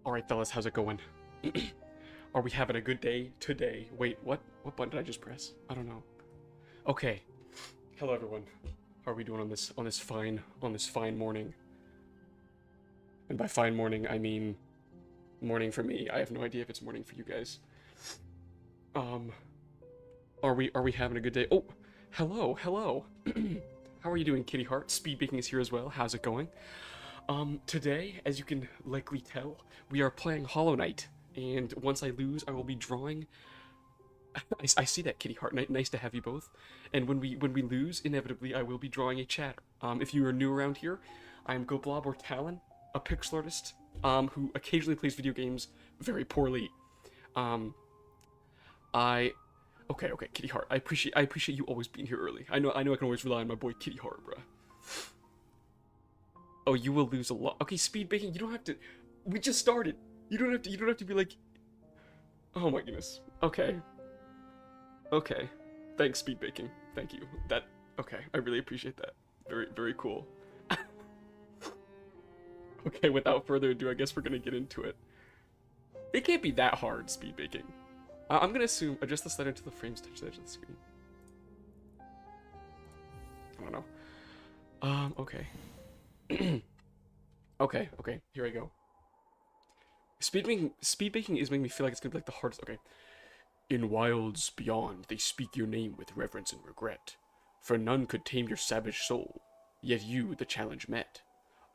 Alright, fellas, how's it going? Are we having a good day today? Wait, what? What button did I just press? I don't know. Okay. Hello, everyone. How are we doing on this fine morning? And by fine morning, I mean morning for me. I have no idea if it's morning for you guys. Um, are we having a good day? Oh, hello. How are you doing, Kitty Heart? Speed Baking is here as well. How's it going? Today, as you can likely tell, we are playing Hollow Knight, and once I lose, I will be drawing. I see that, Kitty Heart. Nice to have you both. And when we lose, inevitably, I will be drawing a chat. If you are new around here, I am GoatBlob or Talon, a pixel artist, who occasionally plays video games very poorly. Okay, Kitty Heart. I appreciate you always being here early. I know I can always rely on my boy Kitty Heart, bruh. Oh, you will lose a lot. Okay, Speed Baking, you don't have to. We just started. You don't have to be like. Oh my goodness. Okay. Okay. Thanks, Speed Baking. Thank you. Okay, I really appreciate that. Very cool. Okay, without further ado, I guess we're gonna get into it. It can't be that hard, Speed Baking. I'm gonna assume adjust the slider until the frames touch the edge of the screen. I don't know. Okay. Okay, here I go. Speed baking is making me feel like it's gonna be like the hardest. Okay. In wilds beyond, they speak your name with reverence and regret, for none could tame your savage soul, yet you the challenge met.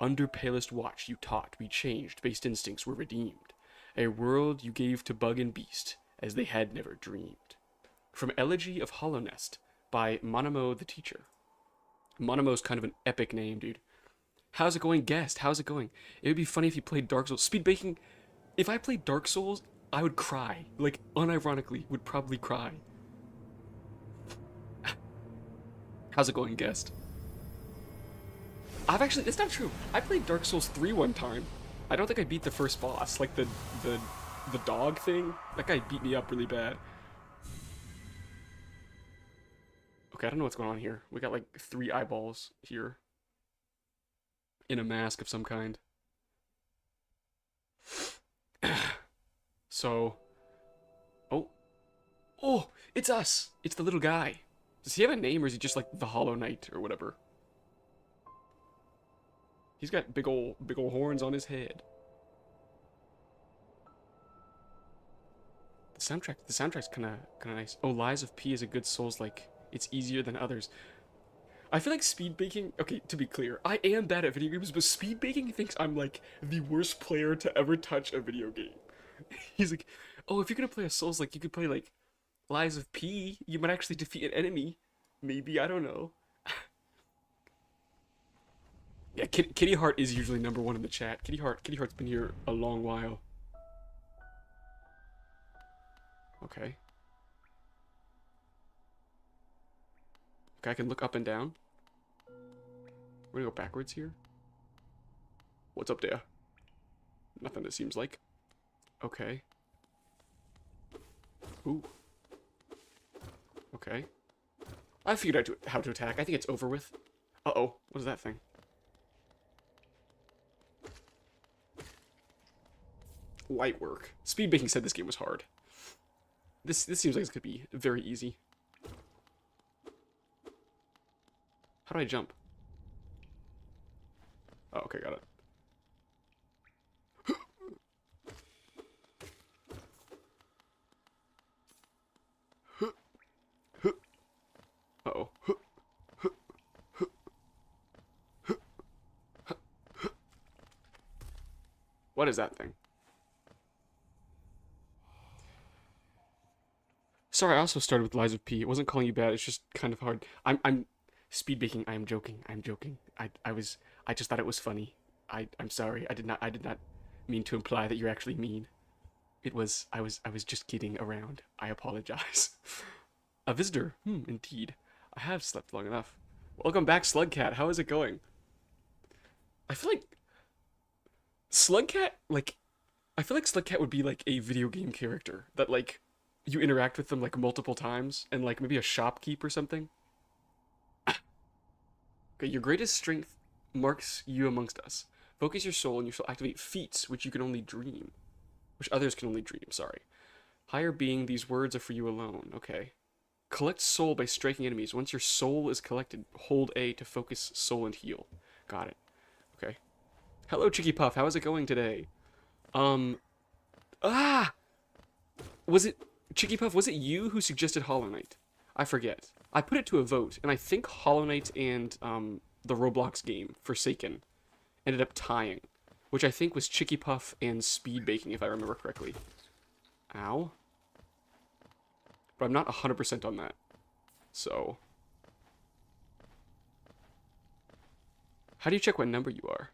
Under palest watch you taught, we changed, based instincts were redeemed. A world you gave to bug and beast, as they had never dreamed. From Elegy of Hollow Nest, by Monimo the Teacher. Monimo's kind of an epic name, dude. How's it going, guest? How's it going? It would be funny if you played Dark Souls. Speed Baking, if I played Dark Souls, I would cry. Like, unironically, would probably cry. How's it going, guest? That's not true. I played Dark Souls 3 one time. I don't think I beat the first boss. Like, the dog thing. That guy beat me up really bad. Okay, I don't know what's going on here. We got, like, 3 eyeballs here. In a mask of some kind. So. Oh, it's us. It's the little guy. Does he have a name, or is he just like the Hollow Knight or whatever? He's got big ol' horns on his head. The soundtrack's kind of nice. Oh, Lies of P is a good Souls-like. It's easier than others. I feel like Speed Baking, okay, to be clear, I am bad at video games, but Speed Baking thinks I'm like the worst player to ever touch a video game. He's like, oh, if you're gonna play a Souls, like, you could play like Lies of P, you might actually defeat an enemy. Maybe, I don't know. Yeah, Kitty Heart is usually #1 in the chat. Kitty Heart's been here a long while. Okay. Okay, I can look up and down. We're gonna go backwards here. What's up there? Nothing, it seems like. Okay. Ooh. Okay. I figured out how to attack. I think it's over with. Uh-oh. What is that thing? Light work. Speed Baking said this game was hard. This seems like it's gonna be very easy. How do I jump? Oh, okay, got it. Uh-oh. What is that thing? Sorry, I also started with Lies of P. It wasn't calling you bad, it's just kind of hard. I'm Speed Baking, I am joking. I just thought it was funny. I'm sorry. I did not mean to imply that you're actually mean. I was just kidding around. I apologize. A visitor. Indeed. I have slept long enough. Welcome back, Slugcat. How is it going? I feel like Slugcat, like, I feel like Slugcat would be like a video game character that, like, you interact with them like multiple times, and like maybe a shopkeep or something. Okay, your greatest strength marks you amongst us. Focus your soul and you shall activate feats which you can only dream. Which others can only dream, sorry. Higher being, these words are for you alone. Okay. Collect soul by striking enemies. Once your soul is collected, hold A to focus soul and heal. Got it. Okay. Hello, Chicky Puff. How is it going today? Ah! Was it... Chicky Puff, was it you who suggested Hollow Knight? I forget. I put it to a vote, and I think Hollow Knight and, the Roblox game, Forsaken, ended up tying. Which I think was Chicky Puff and Speed Baking, if I remember correctly. Ow. But I'm not 100% on that. So. How do you check what number you are?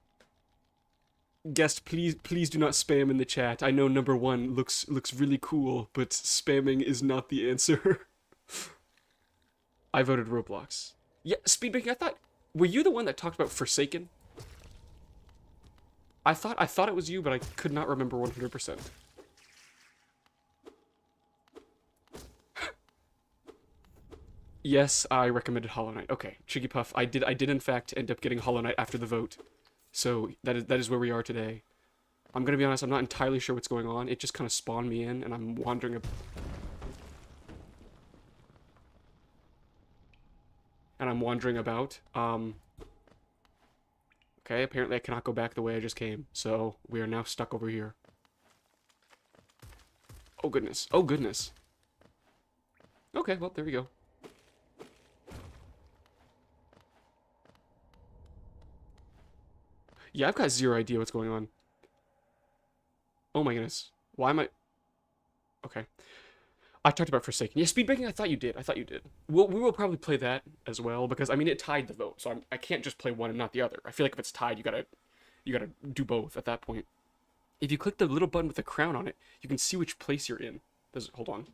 Guest, please do not spam in the chat. I know number 1 looks really cool, but spamming is not the answer. I voted Roblox. Yeah, Speed Baking, I thought... Were you the one that talked about Forsaken? I thought it was you, but I could not remember 100%. Yes, I recommended Hollow Knight. Okay, Chicky Puff, I did in fact end up getting Hollow Knight after the vote. So that is where we are today. I'm gonna be honest, I'm not entirely sure what's going on. It just kind of spawned me in, and I'm wandering about. Okay, apparently I cannot go back the way I just came, so we are now stuck over here. Oh goodness. Oh goodness. Okay, well, there we go. Yeah, I've got zero idea what's going on. Oh my goodness. Why am I... Okay. I talked about Forsaken. Yeah, Speed Baking, I thought you did. We will probably play that as well, because, I mean, it tied the vote, so I can't just play one and not the other. I feel like if it's tied, you gotta do both at that point. If you click the little button with the crown on it, you can see which place you're in. Hold on.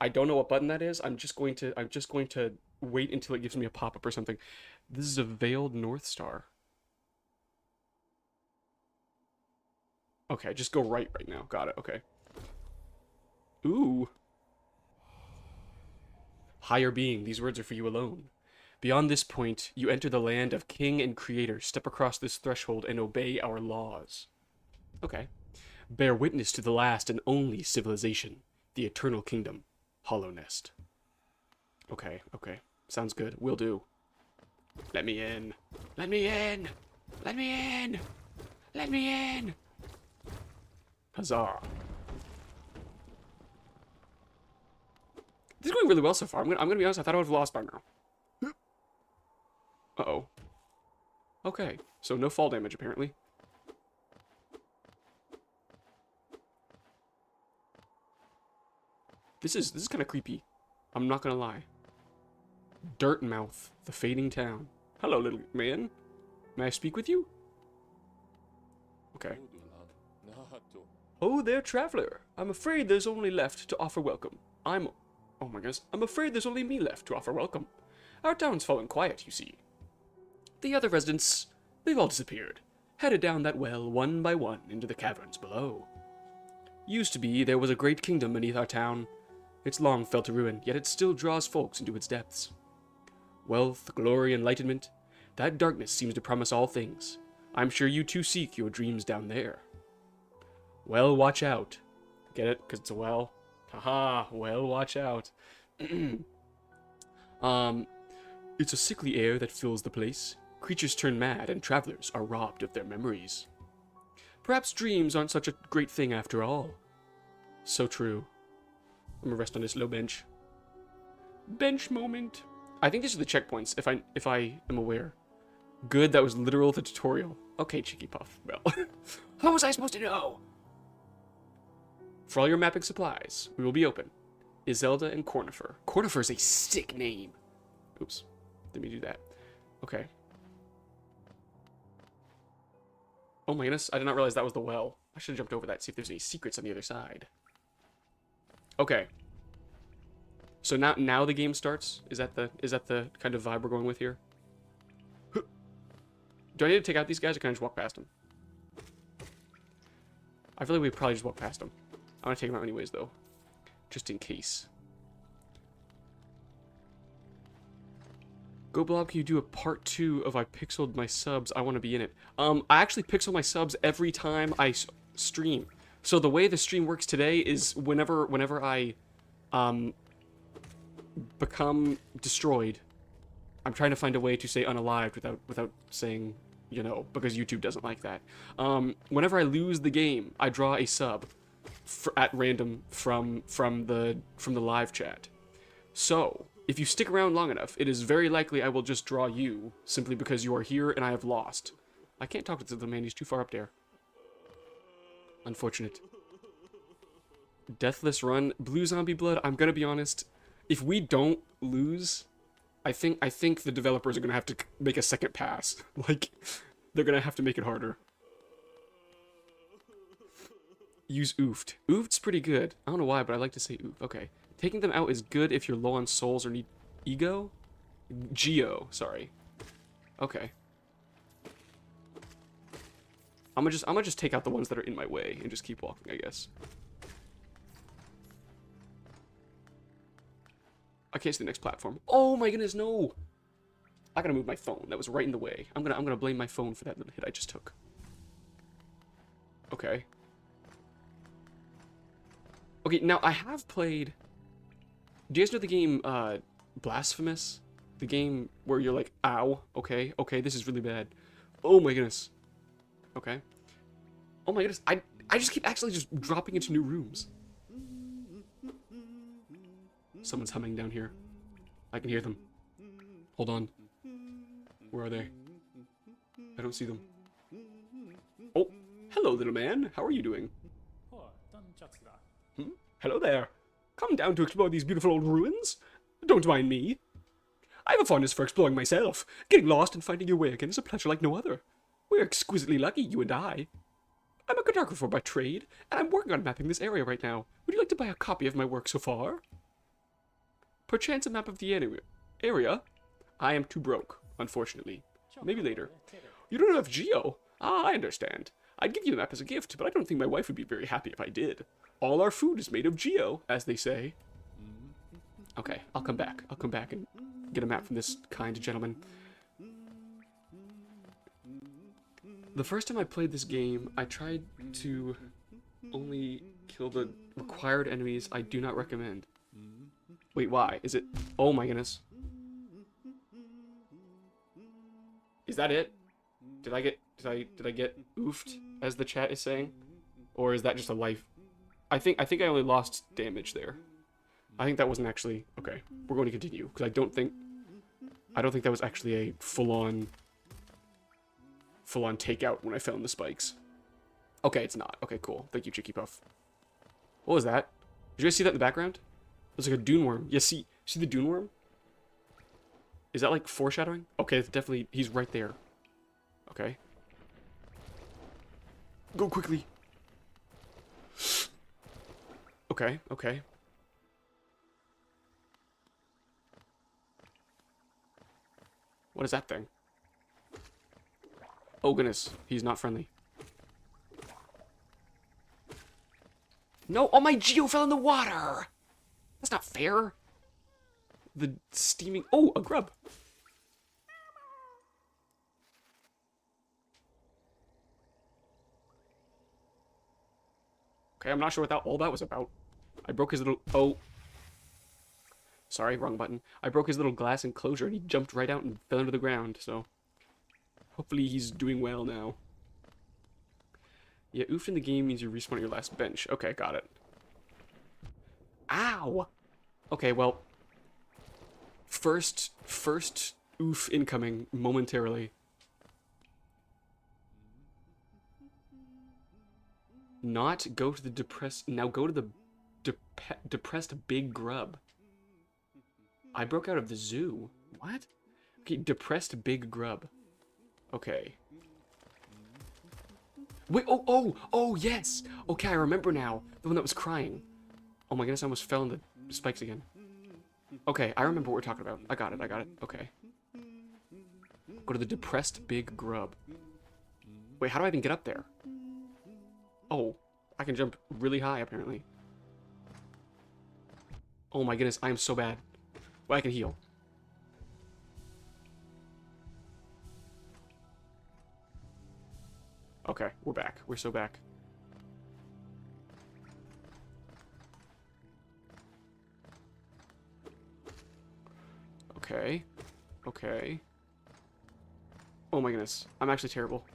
I don't know what button that is. I'm just going to wait until it gives me a pop-up or something. This is a Veiled North Star. Okay, just go right now. Got it, okay. Ooh. Higher being, these words are for you alone. Beyond this point, you enter the land of King and Creator. Step across this threshold and obey our laws. Okay. Bear witness to the last and only civilization, the eternal kingdom, Hollow Nest. Okay. Sounds good. Will do. Let me in. Let me in! Let me in! Let me in! Huzzah. This is going really well so far. I'm gonna be honest, I thought I would have lost by now. Uh-oh. Okay, so no fall damage, apparently. This is kind of creepy. I'm not gonna lie. Dirtmouth, the fading town. Hello, little man. May I speak with you? Okay. Oh there, traveler. I'm afraid there's only left to offer welcome. Oh my goodness. I'm afraid there's only me left to offer welcome. Our town's fallen quiet, you see. The other residents, they've all disappeared. Headed down that well, one by one, into the caverns below. Used to be, there was a great kingdom beneath our town. It's long fell to ruin, yet it still draws folks into its depths. Wealth, glory, enlightenment, that darkness seems to promise all things. I'm sure you too seek your dreams down there. Well, watch out. Get it? Because it's a well. Haha, well, watch out. It's a sickly air that fills the place. Creatures turn mad, and travelers are robbed of their memories. Perhaps dreams aren't such a great thing after all. So true. I'm gonna rest on this low bench. Bench moment. I think these are the checkpoints, if I am aware. Good, that was literal the tutorial. Okay, Chicky Puff. Well, how was I supposed to know? For all your mapping supplies, we will be open. Iselda and Cornifer. Cornifer is a sick name. Oops. Didn't mean to do that. Okay. Oh my goodness, I did not realize that was the well. I should have jumped over that, see if there's any secrets on the other side. Okay. So now the game starts? Is that the kind of vibe we're going with here? Do I need to take out these guys, or can I just walk past them? I feel like we probably just walk past them. I'm gonna take them out anyways, though. Just in case. GoatBlob, can you do a part 2 of I pixeled my subs? I want to be in it. I actually pixel my subs every time I stream. So the way the stream works today is whenever I become destroyed, I'm trying to find a way to say unalived without saying, you know, because YouTube doesn't like that. Whenever I lose the game, I draw a sub at random from the live chat. So if you stick around long enough, it is very likely I will just draw you simply because you are here and I have lost. I can't talk to the man; he's too far up there. Unfortunate. Deathless run, blue zombie blood. I'm gonna be honest. If we don't lose, I think the developers are gonna have to make a second pass. Like, they're gonna have to make it harder. Use oofed. Oofed's pretty good. I don't know why, but I like to say oof. Okay. Taking them out is good if you're low on souls or need ego? Geo, sorry. Okay. I'm gonna just take out the ones that are in my way and just keep walking, I guess. I can't see the next platform. Oh my goodness, no! I gotta move my phone. That was right in the way. I'm gonna blame my phone for that little hit I just took. Okay. Okay, now I have played... Do you guys know the game, Blasphemous? The game where you're like, ow, okay, this is really bad. Oh my goodness. Okay. Oh my goodness, I just keep actually just dropping into new rooms. Someone's humming down here. I can hear them. Hold on. Where are they? I don't see them. Oh, hello, little man. How are you doing? Hello there. Come down to explore these beautiful old ruins? Don't mind me. I have a fondness for exploring myself. Getting lost and finding your way again is a pleasure like no other. We're exquisitely lucky, you and I. I'm a cartographer by trade, and I'm working on mapping this area right now. Would you like to buy a copy of my work so far? Perchance a map of the area? I am too broke, unfortunately. Maybe later. You don't have Geo? Ah, I understand. I'd give you the map as a gift, but I don't think my wife would be very happy if I did. All our food is made of Geo, as they say. Okay, I'll come back. I'll come back and get a map from this kind gentleman. The first time I played this game, I tried to only kill the required enemies. I do not recommend. Wait, why? Is it... Oh my goodness. Is that it? Did I get oofed, as the chat is saying? Or is that just a life? I think I only lost damage there. I think that wasn't actually... Okay, we're going to continue, because I don't think that was actually a full-on takeout when I found the spikes. Okay, it's not. Okay, cool. Thank you, Chicky Puff. What was that? Did you guys see that in the background? It was like a dune worm. Yeah, see the dune worm? Is that like foreshadowing? Okay, it's definitely... He's right there. Okay. Go quickly. Okay, okay. What is that thing? Oh goodness, he's not friendly. No, oh my Geo fell in the water! That's not fair. The steaming... Oh, a grub. Okay, I'm not sure what all that was about. I broke his little... Oh. Sorry, wrong button. I broke his little glass enclosure and he jumped right out and fell into the ground, so... Hopefully he's doing well now. Yeah, oofed in the game means you respawn at your last bench. Okay, got it. Ow! Okay, well... First oof incoming momentarily. Not go to the depressed... Now go to the depressed big grub. I broke out of the zoo. What? Okay, depressed big grub. Okay. Wait, oh, yes! Okay, I remember now. The one that was crying. Oh my goodness, I almost fell in the spikes again. Okay, I remember what we're talking about. I got it. Okay. Go to the depressed big grub. Wait, how do I even get up there? Oh, I can jump really high, apparently. Oh my goodness, I am so bad. Well, I can heal. Okay, we're back. We're so back. Okay. Okay. Oh my goodness. I'm actually terrible.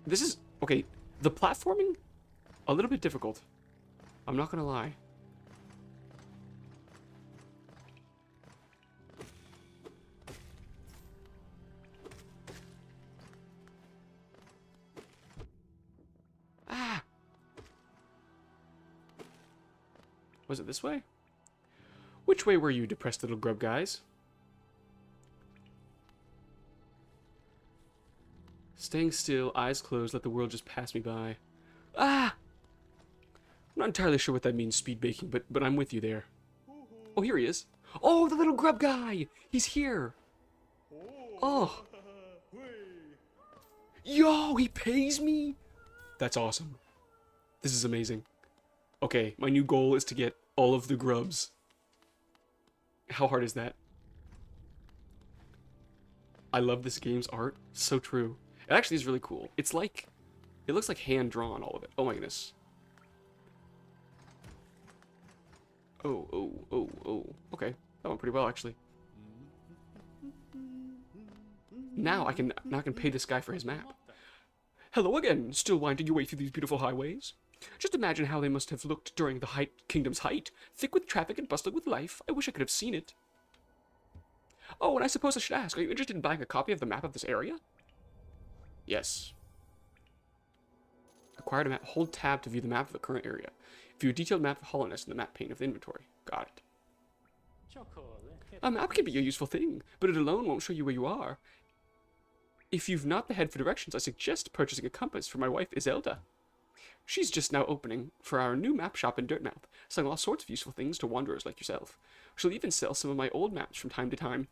This is... Okay, the platforming, a little bit difficult. I'm not gonna lie. Ah! Was it this way? Which way were you, depressed little grub guys? Staying still, eyes closed, let the world just pass me by. Ah! I'm not entirely sure what that means, speed baking, but I'm with you there. Oh, here he is. Oh, the little grub guy! He's here! Oh! Yo, he pays me? That's awesome. This is amazing. Okay, my new goal is to get all of the grubs. How hard is that? I love this game's art. So true. It actually is really cool. It's like... It looks like hand-drawn, all of it. Oh my goodness. Oh. Okay, that went pretty well, actually. Now I can pay this guy for his map. Hello again, still winding your way through these beautiful highways? Just imagine how they must have looked during the kingdom's height, thick with traffic and bustling with life. I wish I could have seen it. Oh, and I suppose I should ask, are you interested in buying a copy of the map of this area? Yes. Acquired a map. Hold tab to view the map of the current area. View a detailed map of hollowness in the map pane of the inventory. Got it. A map can be a useful thing, but it alone won't show you where you are. If you've not the head for directions, I suggest purchasing a compass for my wife, Iselda. She's just now opening for our new map shop in Dirtmouth, selling all sorts of useful things to wanderers like yourself. She'll even sell some of my old maps from time to time.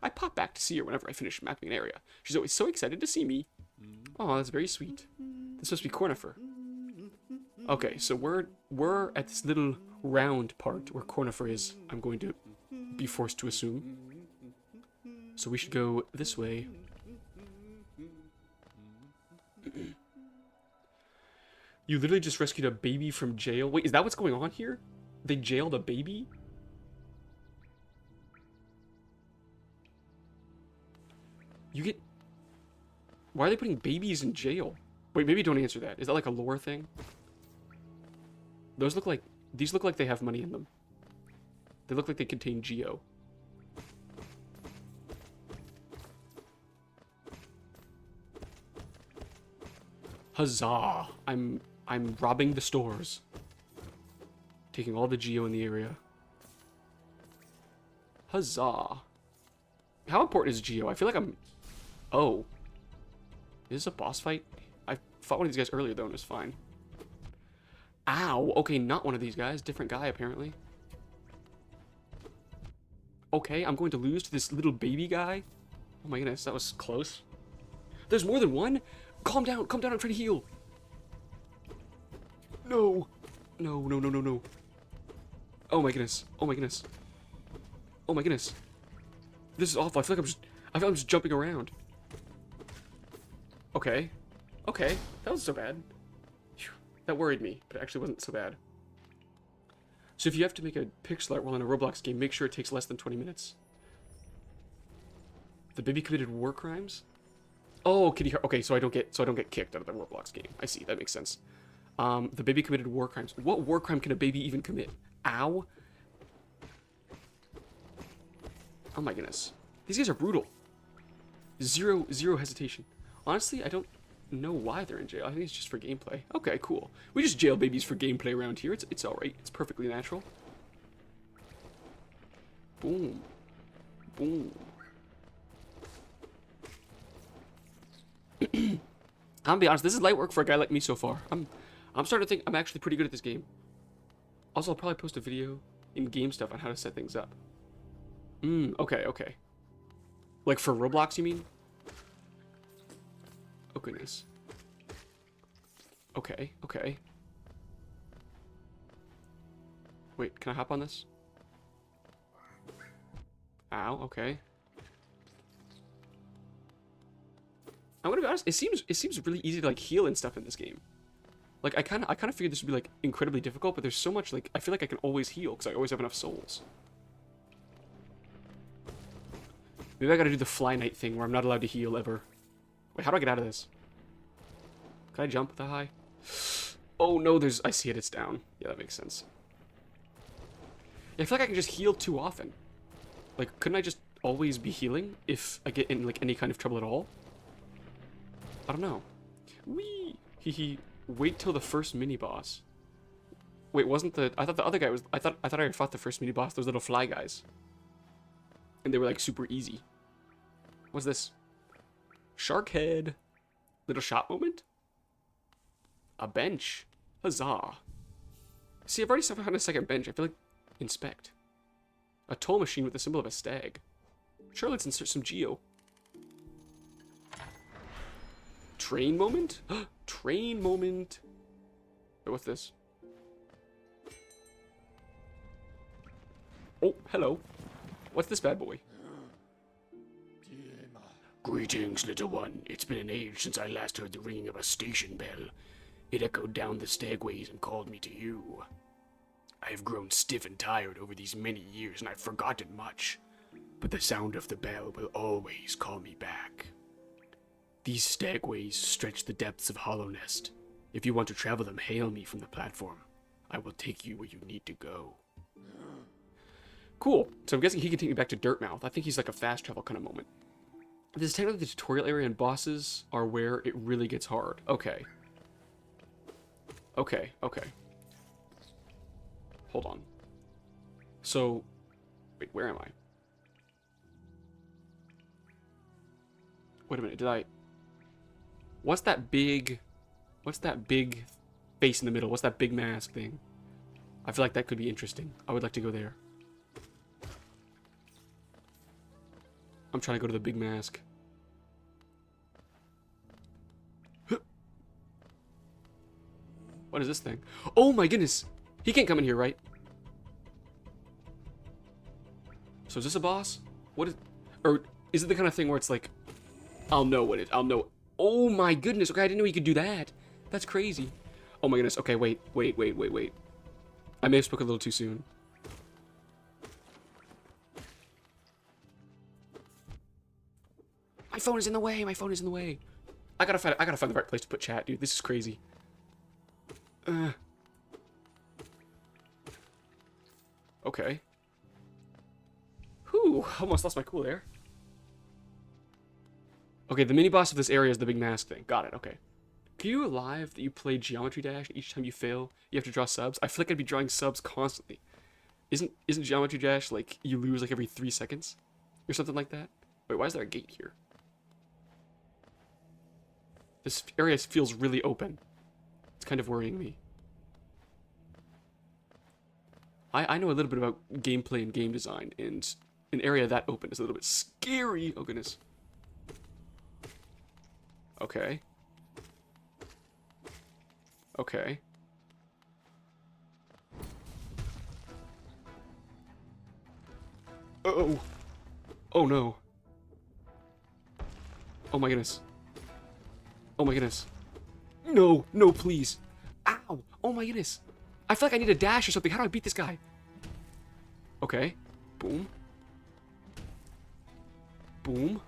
I pop back to see her whenever I finish mapping an area. She's always so excited to see me. Oh, that's very sweet. This must be Cornifer. Okay, so we're at this little round part where Cornifer is, I'm going to be forced to assume. So we should go this way. You literally just rescued a baby from jail. Wait, is that what's going on here? They jailed a baby? You get... Why are they putting babies in jail? Wait, maybe don't answer that. Is that like a lore thing? Those look like... These look like they have money in them. They look like they contain Geo. Huzzah! I'm robbing the stores. Taking all the Geo in the area. Huzzah. How important is Geo? I feel like I'm... Oh. Is this a boss fight? I fought one of these guys earlier, though, and it was fine. Ow! Okay, not one of these guys. Different guy, apparently. Okay, I'm going to lose to this little baby guy. Oh my goodness, that was close. There's more than one? Calm down, I'm trying to heal. No. No. Oh my goodness. Oh my goodness. Oh my goodness. This is awful. I feel like I'm just jumping around. Okay. Okay. That wasn't so bad. Whew. That worried me, but it actually wasn't so bad. So if you have to make a pixel art while in a Roblox game, make sure it takes less than 20 minutes. The baby committed war crimes? Oh, kitty heart. Okay, so I don't get kicked out of the Roblox game. I see. That makes sense. The baby committed war crimes. What war crime can a baby even commit? Ow. Oh my goodness. These guys are brutal. Zero hesitation. Honestly, I don't know why they're in jail. I think it's just for gameplay. Okay, cool. We just jail babies for gameplay around here. It's alright. It's perfectly natural. Boom. Boom. I'm gonna be honest, this is light work for a guy like me so far. I'm starting to think I'm actually pretty good at this game. Also, I'll probably post a video in game stuff on how to set things up. Okay. Like for Roblox, you mean? Oh goodness. Okay. Wait, can I hop on this? Ow, okay. I'm gonna be honest. It seems really easy to like heal and stuff in this game. Like I kind of figured this would be like incredibly difficult, but there's so much like I feel like I can always heal because I always have enough souls. Maybe I gotta do the Fly Knight thing where I'm not allowed to heal ever. Wait, how do I get out of this? Can I jump that high? Oh no, there's... I see it, it's down. Yeah, that makes sense. Yeah, I feel like I can just heal too often. Like, couldn't I just always be healing if I get in, like, any kind of trouble at all? I don't know. Whee! Hee. Wait till the first mini-boss. Wait, wasn't the... I thought the other guy was... I thought I already fought the first mini-boss, those little fly guys. And they were, like, super easy. What's this? Shark head. Little shop moment? A bench. Huzzah. See, I've already found a second bench. I feel like... Inspect. A toll machine with the symbol of a stag. Sure, let's insert some geo. Train moment? Train moment. Wait, what's this? Oh, hello. What's this bad boy? Greetings, little one. It's been an age since I last heard the ringing of a station bell. It echoed down the stagways and called me to you. I have grown stiff and tired over these many years, and I've forgotten much. But the sound of the bell will always call me back. These stagways stretch the depths of Hollownest. If you want to travel them, hail me from the platform. I will take you where you need to go. Cool. So I'm guessing he can take me back to Dirtmouth. I think he's like a fast travel kind of moment. This is technically the tutorial area, and bosses are where it really gets hard. Okay. Okay. Hold on. So, wait, where am I? Wait a minute, what's that big face in the middle? What's that big mask thing? I feel like that could be interesting. I would like to go there. I'm trying to go to the big mask. What is this thing? Oh my goodness! He can't come in here, right? So is this a boss? What is... Or is it the kind of thing where it's like... I'll know what it... I'll know... Oh my goodness! Okay, I didn't know he could do that. That's crazy. Oh my goodness. Okay, wait. I may have spoken a little too soon. My phone is in the way. I gotta find the right place to put chat, dude. This is crazy. Okay. Whew, almost lost my cool there. Okay, the mini-boss of this area is the big mask thing. Got it, okay. Can you alive that you play Geometry Dash each time you fail? You have to draw subs? I feel like I'd be drawing subs constantly. Isn't Geometry Dash, like, you lose, like, every 3 seconds? Or something like that? Wait, why is there a gate here? This area feels really open. It's kind of worrying me. I know a little bit about gameplay and game design, and an area that open is a little bit scary. Oh, goodness. Okay. Okay. Uh-oh. Oh, no. Oh, my goodness. Oh, my goodness. No, no, please. Ow. Oh, my goodness. I feel like I need a dash or something. How do I beat this guy? Okay. Boom. Boom.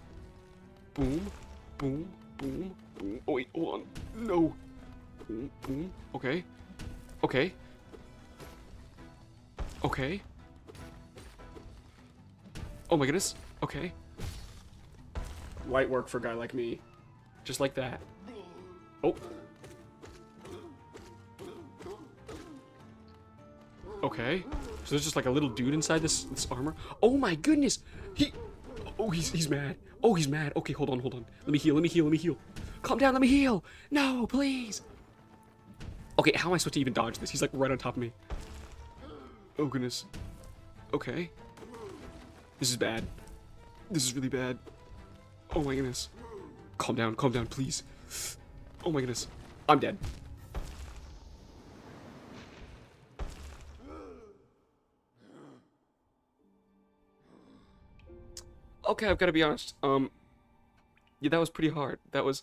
Boom. Boom. Boom. Boom. Oh, wait. Hold on. No. Boom. Boom. Okay. Okay. Okay. Oh my goodness. Okay. Light work for a guy like me. Just like that. Oh. Okay. So there's just like a little dude inside this armor. Oh my goodness. He's mad. Oh, he's mad. Okay, hold on. Let me heal. Calm down, let me heal. No, please. Okay, how am I supposed to even dodge this? He's like right on top of me. Oh goodness. Okay. This is bad. This is really bad. Oh my goodness. Calm down, please. Oh my goodness. I'm dead. Okay, I've got to be honest. Yeah, that was pretty hard. That was...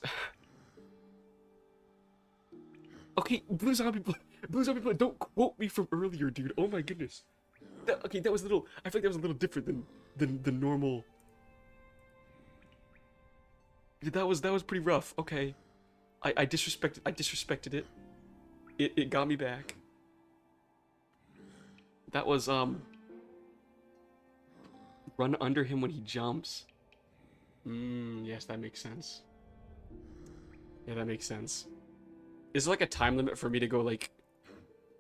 Okay, Blue Zombie Blood, don't quote me from earlier, dude. Oh my goodness. Okay, that was a little... I feel like that was a little different than the normal... Yeah, that was pretty rough. Okay. I disrespected it. It got me back. That was, run under him when he jumps. Yes, that makes sense. Yeah, that makes sense. Is there like a time limit for me to go, like,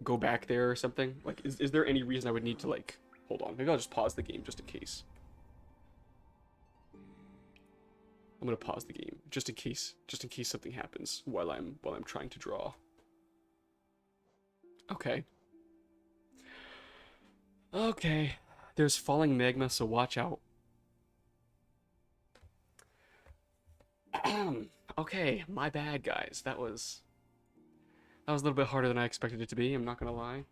go back there or something? Like, is there any reason I would need to, like... Hold on, maybe I'll just pause the game just in case. I'm gonna pause the game just in case something happens while I'm trying to draw. Okay. Okay. There's falling magma, so watch out. Okay, my bad, guys. That was a little bit harder than I expected it to be, I'm not gonna lie.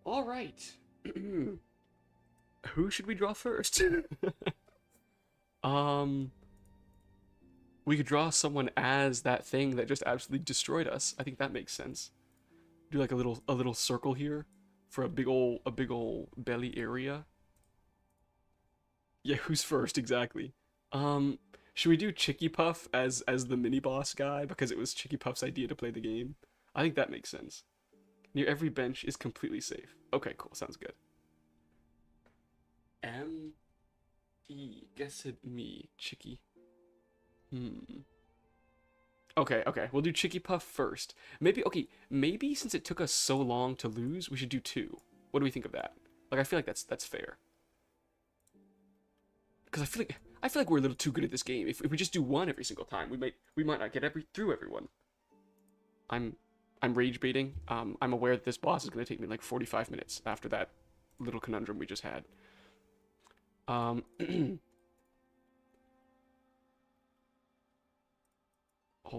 Alright. Who should we draw first? We could draw someone as that thing that just absolutely destroyed us. I think that makes sense. Do like a little circle here for a big ol' belly area. Yeah, who's first exactly? Should we do Chicky Puff as the mini boss guy because it was Chicky Puff's idea to play the game? I think that makes sense. Near every bench is completely safe. Okay, cool. Sounds good. Guess it me, Chicky. Okay, we'll do Chicky Puff first. Maybe since it took us so long to lose, we should do 2. What do we think of that? Like, I feel like that's fair. Because I feel like we're a little too good at this game. If we just do 1 every single time, we might not get through everyone. I'm rage baiting. I'm aware that this boss is gonna take me like 45 minutes after that little conundrum we just had. Hold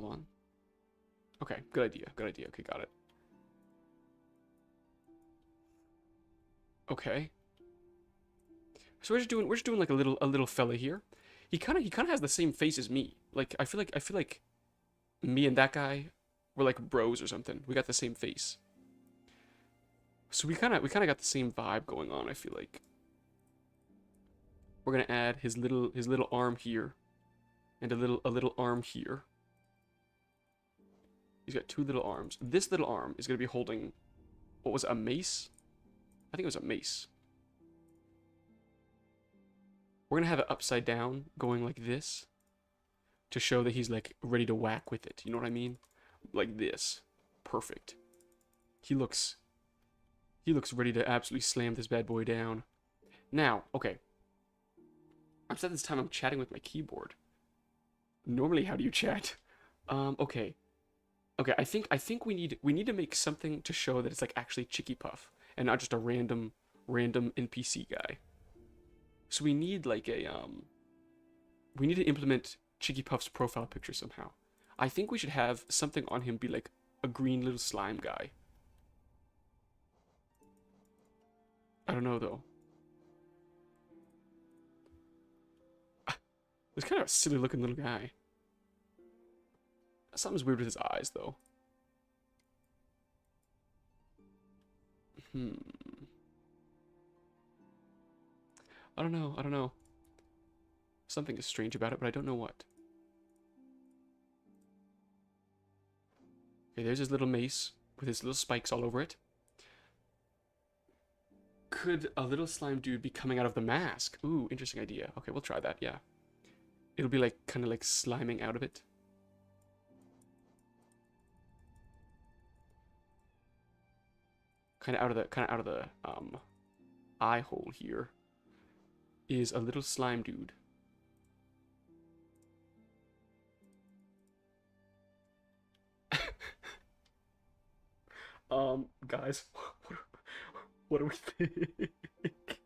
on. Okay, good idea. Okay, got it. Okay. So we're just doing like a little fella here. He kind of has the same face as me. Like I feel like me and that guy were like bros or something. We got the same face. So we kind of got the same vibe going on, I feel like. We're going to add his little arm here and a little arm here. He's got 2 little arms. This little arm is going to be holding, what was it, a mace? I think it was a mace. We're going to have it upside down, going like this, to show that he's, like, ready to whack with it. You know what I mean? Like this. Perfect. He looks ready to absolutely slam this bad boy down. Now, okay. I'm sad this time I'm chatting with my keyboard. Normally, how do you chat? Okay. Okay, I think we need to make something to show that it's like actually Chicky Puff and not just a random NPC guy. So we need like a we need to implement Chicky Puff's profile picture somehow. I think we should have something on him be like a green little slime guy. I don't know though. It's kind of a silly looking little guy. Something's weird with his eyes, though. I don't know. Something is strange about it, but I don't know what. Okay, there's his little mace with his little spikes all over it. Could a little slime dude be coming out of the mask? Ooh, interesting idea. Okay, we'll try that, yeah. It'll be like, kind of like sliming out of it. Kind of out of the eye hole here is a little slime dude. Guys, what do we think?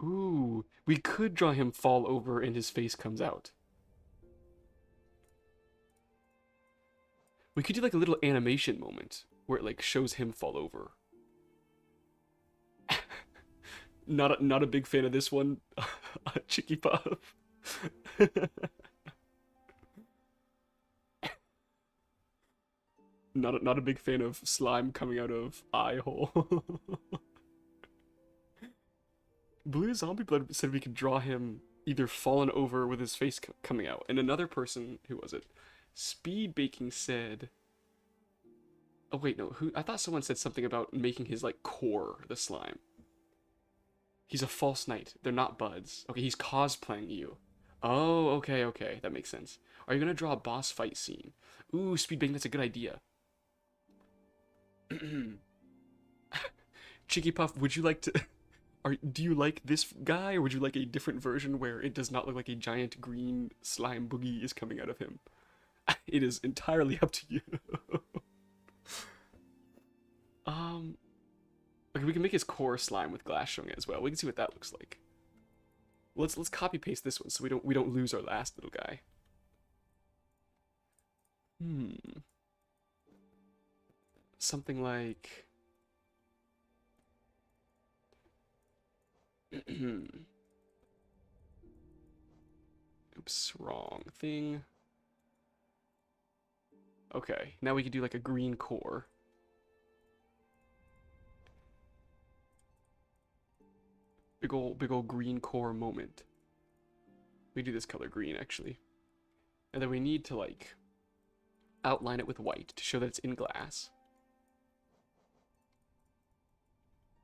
Ooh, we could draw him fall over and his face comes out. We could do like a little animation moment where it like shows him fall over. Not a big fan of this one, Chicky Puff. Not a big fan of slime coming out of eye hole. Blue Zombie Blood said we could draw him either fallen over with his face coming out, and another person, who was it? Speed Baking said. Oh wait, no. Who? I thought someone said something about making his like core the slime. He's a false knight. They're not buds. Okay, he's cosplaying you. Oh, okay. That makes sense. Are you gonna draw a boss fight scene? Ooh, Speed Baking, that's a good idea. Chicky Puff, would you like to... do you like this guy, or would you like a different version where it does not look like a giant green slime boogie is coming out of him? It is entirely up to you. Okay, we can make his core slime with glass showing it as well. We can see what that looks like. Let's copy paste this one so we don't lose our last little guy. Something like oops, wrong thing. Okay, now we could do like a green core. Big ol' green core moment. We do this color green, actually. And then we need to, like, outline it with white to show that it's in glass.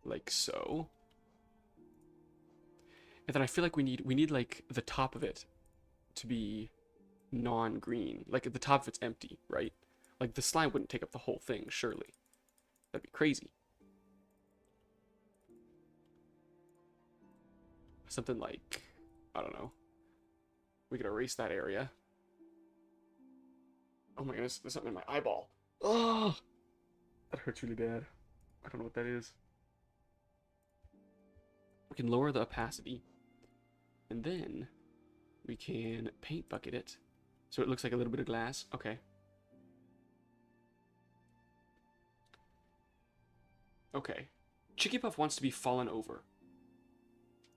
Like so. And then I feel like we need like, the top of it to be non-green. Like, the top of it's empty, right? Like, the slime wouldn't take up the whole thing, surely. That'd be crazy. Something like, I don't know. We could erase that area. Oh my goodness, there's something in my eyeball. Oh, that hurts really bad. I don't know what that is. We can lower the opacity. And then we can paint bucket it so it looks like a little bit of glass. Okay. Okay. Chicky Puff wants to be fallen over.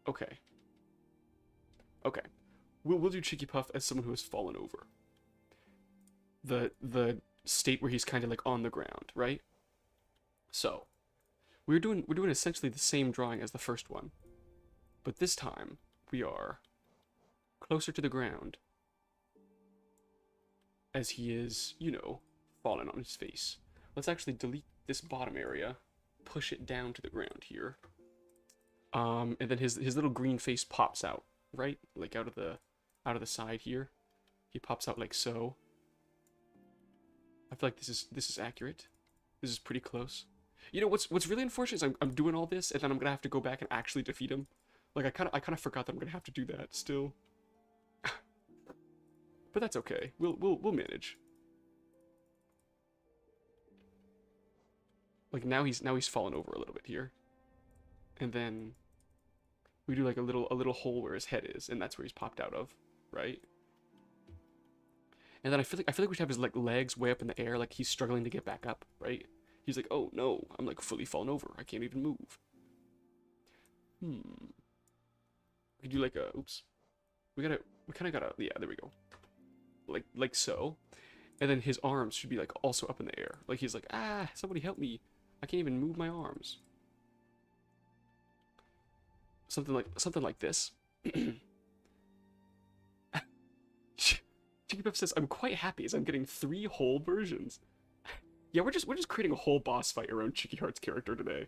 Okay. Okay. We'll do Chicky Puff as someone who has fallen over. The state where he's kind of like on the ground, right? So, we're doing essentially the same drawing as the first one. But this time we are closer to the ground as he is, you know, fallen on his face. Let's actually delete this bottom area, push it down to the ground here. And then his little green face pops out, right? Like out of the side here. He pops out like so. I feel like this is accurate. This is pretty close. You know what's really unfortunate is I'm doing all this and then I'm gonna have to go back and actually defeat him. Like I kind of forgot that I'm gonna have to do that still. But that's okay. We'll manage. Like now he's fallen over a little bit here. And then we do like a little hole where his head is, and that's where he's popped out of, right? And then I feel like we should have his like legs way up in the air, like he's struggling to get back up, right? He's like, oh no, I'm like fully fallen over. I can't even move. We could do like a oops. We kind of gotta, yeah, there we go. Like so. And then his arms should be like also up in the air. Like he's like, ah, somebody help me. I can't even move my arms. Something like this. Chicky Puff says, I'm quite happy as I'm getting 3 whole versions. Yeah, we're just creating a whole boss fight around Chicky Heart's character today.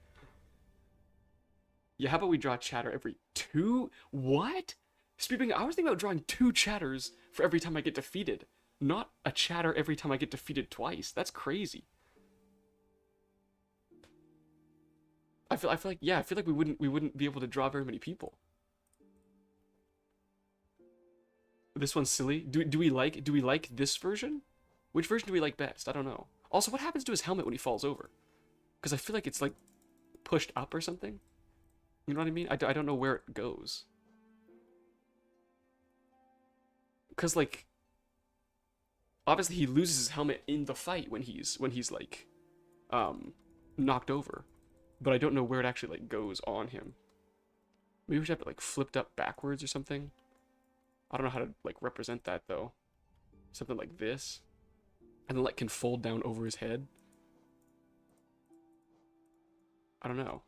Yeah, how about we draw chatter every 2? What? Speaking, I was thinking about drawing 2 chatters for every time I get defeated. Not a chatter every time I get defeated twice. That's crazy. I feel like we wouldn't be able to draw very many people. This one's silly. Do we like this version? Which version do we like best? I don't know. Also, what happens to his helmet when he falls over? Because I feel like it's like pushed up or something. You know what I mean? I don't know where it goes. Because like obviously he loses his helmet in the fight when he's like um, knocked over, but I don't know where it actually like goes on him. Maybe we should have it like flipped up backwards or something. I don't know how to like represent that though. Something like this, and then like can fold down over his head. I don't know.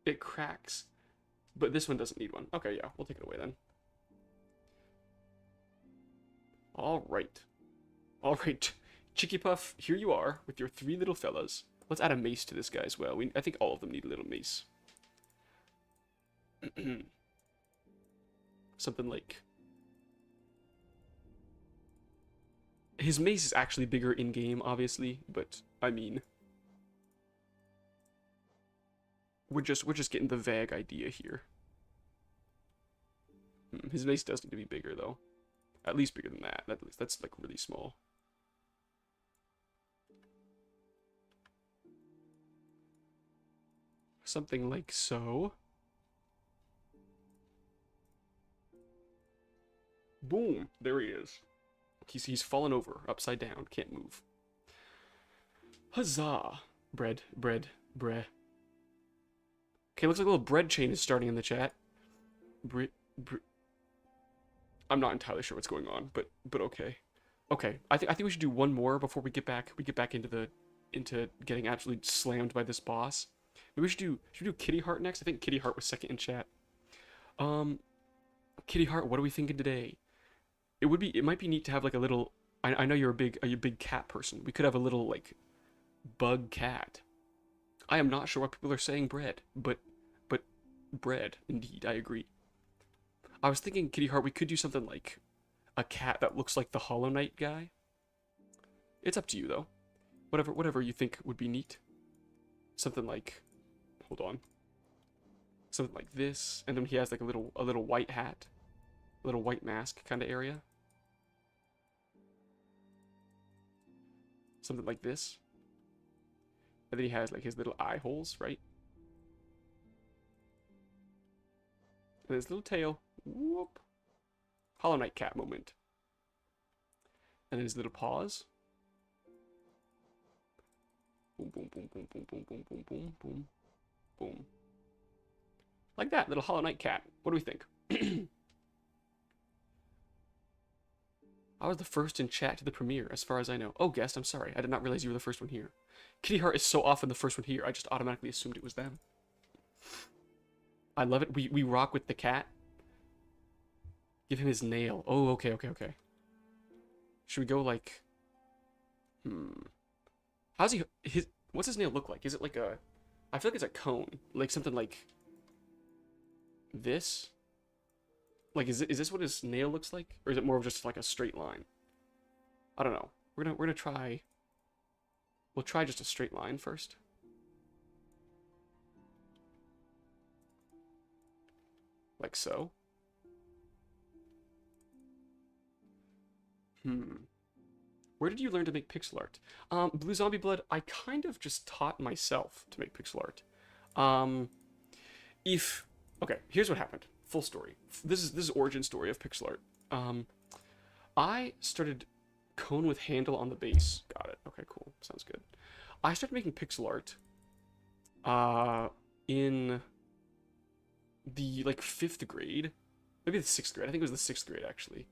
It cracks, but this one doesn't need one. Okay, yeah, we'll take it away then. All right. All right. Chicky Puff, here you are with your 3 little fellas. Let's add a mace to this guy as well. I think all of them need a little mace. Something like... His mace is actually bigger in-game, obviously, but, I mean... We're just getting the vague idea here. His mace does need to be bigger, though. At least bigger than that. At least that's, like, really small. Something like so. Boom! There he is. He's fallen over, upside down, can't move. Huzzah! Bread. Okay, looks like a little bread chain is starting in the chat. I'm not entirely sure what's going on, but okay. Okay, I think we should do one more before we get back into getting absolutely slammed by this boss. Maybe should we do Kitty Heart next? I think Kitty Heart was second in chat. Kitty Heart, what are we thinking today? It might be neat to have like a little. I know you're a big cat person. We could have a little like bug cat. I am not sure why people are saying bread, but bread indeed. I agree. I was thinking Kitty Heart. We could do something like a cat that looks like the Hollow Knight guy. It's up to you though. Whatever you think would be neat. Something like, hold on. Something like this, and then he has like a little white hat, a little white mask kind of area. Something like this. And then he has like his little eye holes, right? And his little tail. Whoop. Hollow Knight cat moment. And then his little paws. Boom, boom, boom, boom, boom, boom, boom, boom, boom, boom, boom. Like that, little Hollow Knight cat. What do we think? I was the first in chat to the premiere, as far as I know. Oh, guest, I'm sorry. I did not realize you were the first one here. Kitty Heart is so often the first one here, I just automatically assumed it was them. I love it. We rock with the cat. Give him his nail. Oh, okay. Should we go like... How's he... What's his nail look like? Is it like a... I feel like it's a cone. Like something like... This? Like, is this what his nail looks like? Or is it more of just like a straight line? I don't know. We're gonna try... We'll try just a straight line first. Like so. Where did you learn to make pixel art? Blue Zombie Blood, I kind of just taught myself to make pixel art. Okay, here's what happened. Full story. This is origin story of pixel art. I started cone with handle on the base. Got it. Okay, cool. Sounds good. I started making pixel art in the like 5th grade, maybe the 6th grade. I think it was the 6th grade actually.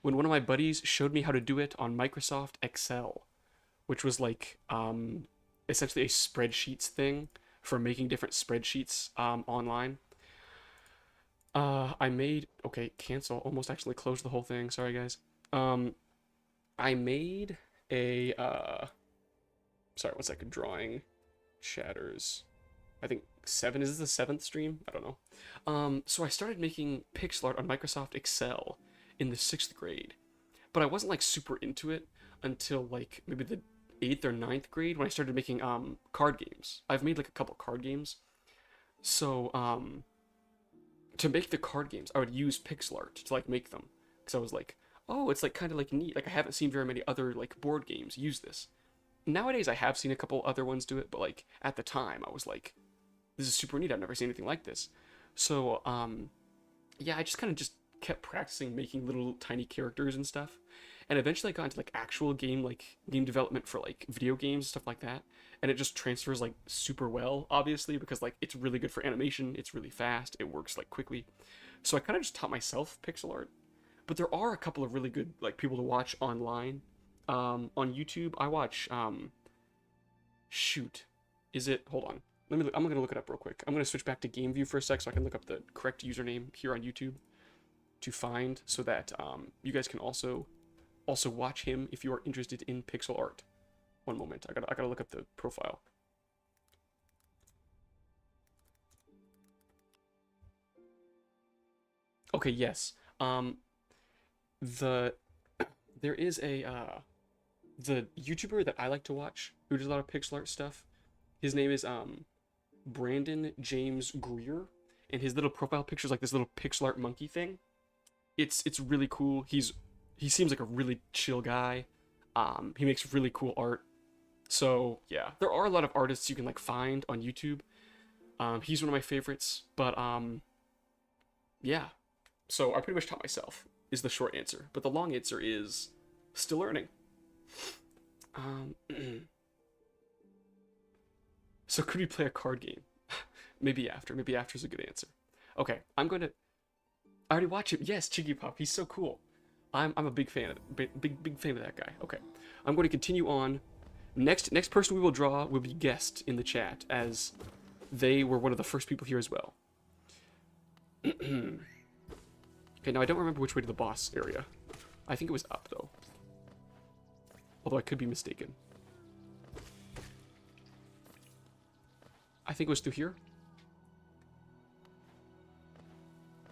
When one of my buddies showed me how to do it on Microsoft Excel, which was like essentially a spreadsheets thing for making different spreadsheets online. I made, okay, cancel, almost actually closed the whole thing, sorry guys. I made a, sorry, 1 second, drawing shatters. I think 7, is this the 7th stream? I don't know. So I started making pixel art on Microsoft Excel in the 6th grade, but I wasn't like super into it until like maybe the 8th or 9th grade when I started making card games. I've made like a couple card games. So to make the card games, I would use pixel art to like make them, because I was like, oh, it's like kind of like neat. Like I haven't seen very many other like board games use this. Nowadays I have seen a couple other ones do it, but like at the time I was like, this is super neat. I've never seen anything like this. So yeah, I just kind of just kept practicing making little tiny characters and stuff. And eventually I got into like actual game development for like video games, stuff like that. And it just transfers like super well, obviously, because like it's really good for animation, it's really fast, it works like quickly. So I kind of just taught myself pixel art. But there are a couple of really good like people to watch online. On YouTube, I watch shoot. Is it hold on. I'm gonna look it up real quick. I'm gonna switch back to game view for a sec so I can look up the correct username here on YouTube to find, so that you guys can also watch him if you are interested in pixel art. One moment, I gotta look up the profile. Okay, yes. There is a the YouTuber that I like to watch who does a lot of pixel art stuff. His name is Brandon James Greer, and his little profile picture is like this little pixel art monkey thing. It's really cool. He seems like a really chill guy. He makes really cool art. So yeah, there are a lot of artists you can like find on YouTube. He's one of my favorites, but yeah. So I pretty much taught myself is the short answer, but the long answer is still learning. So could we play a card game? Maybe after. Maybe after is a good answer. Okay, I already watch him. Yes, Chiggy Pop. He's so cool. I'm a big fan of big fan of that guy. Okay, I'm going to continue on. Next person we will draw will be guessed in the chat, as they were one of the first people here as well. Okay, now I don't remember which way to the boss area. I think it was up though. Although I could be mistaken. I think it was through here.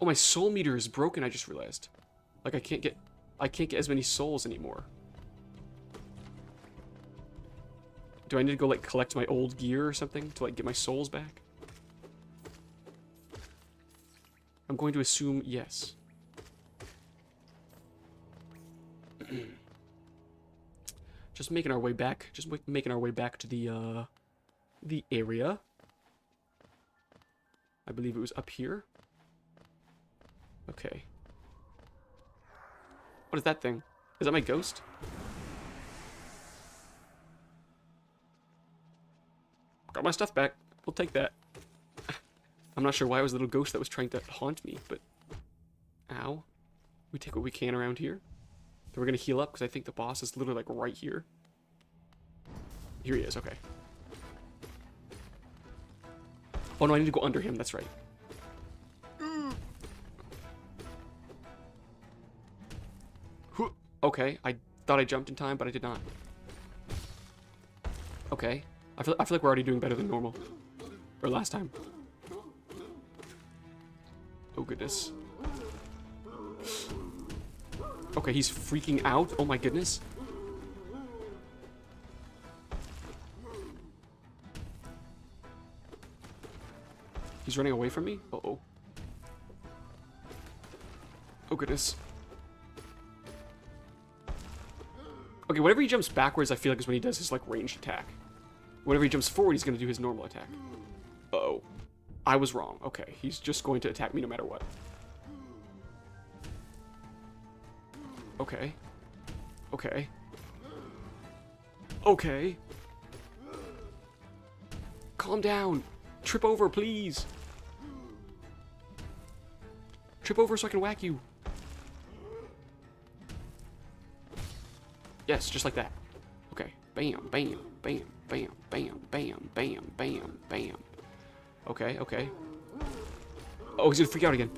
Oh, my soul meter is broken, I just realized. Like I can't get as many souls anymore. Do I need to go like collect my old gear or something to like get my souls back? I'm going to assume yes. Just making our way back. Just making our way back to the area. I believe it was up here. Okay. What is that thing? Is that my ghost? Got my stuff back. We'll take that. I'm not sure why it was a little ghost that was trying to haunt me, but... Ow. We take what we can around here. Then we're gonna heal up, because I think the boss is literally, like, right here. Here he is, okay. Oh no, I need to go under him, that's right. Okay, I thought I jumped in time, but I did not. Okay. I feel like we're already doing better than normal. Or last time. Oh goodness. Okay, he's freaking out. Oh my goodness. He's running away from me? Uh-oh. Oh goodness. Okay, whenever he jumps backwards, I feel like is when he does his, like, ranged attack. Whenever he jumps forward, he's going to do his normal attack. Uh-oh. I was wrong. Okay, he's just going to attack me no matter what. Okay. Okay. Okay. Calm down. Trip over, please. Trip over so I can whack you. Yes, just like that. Okay. Bam, bam, bam, bam, bam, bam, bam, bam, bam. Okay, okay. Oh, he's gonna freak out again.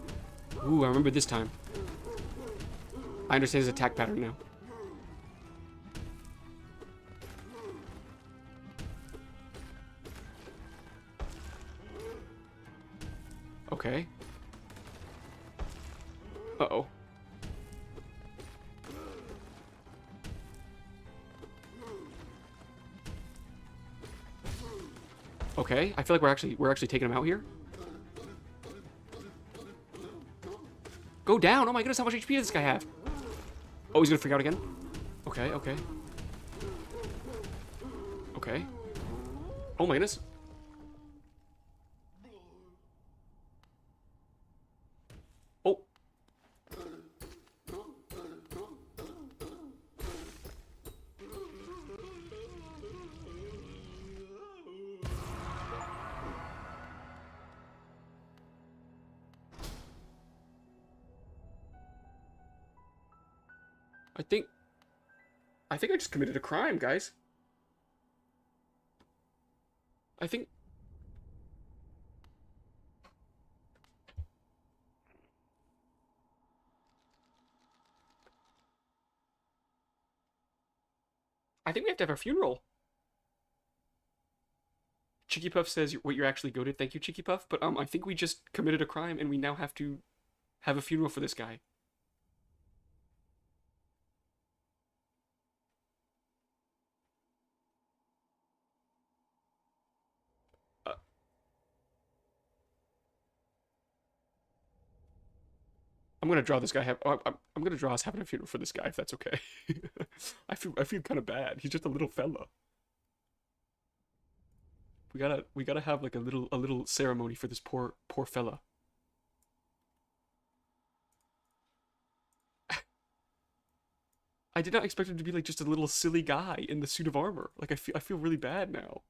Ooh, I remember this time. I understand his attack pattern now. Okay. Uh-oh. Okay, I feel like we're actually taking him out here. Go down! Oh my goodness, how much HP does this guy have? Oh, he's gonna freak out again? Okay, okay. Okay. Oh my goodness. Oh. I think I just committed a crime, guys. I think we have to have a funeral. Cheeky Puff says what you're actually goated. Thank you, Cheeky Puff. But I think we just committed a crime and we now have to have a funeral for this guy. Uh, I'm gonna draw this guy. I'm gonna draw us having a funeral for this guy if that's okay. I feel kind of bad. He's just a little fella. We gotta have like a little ceremony for this poor fella. I did not expect him to be like just a little silly guy in the suit of armor. Like I feel really bad now.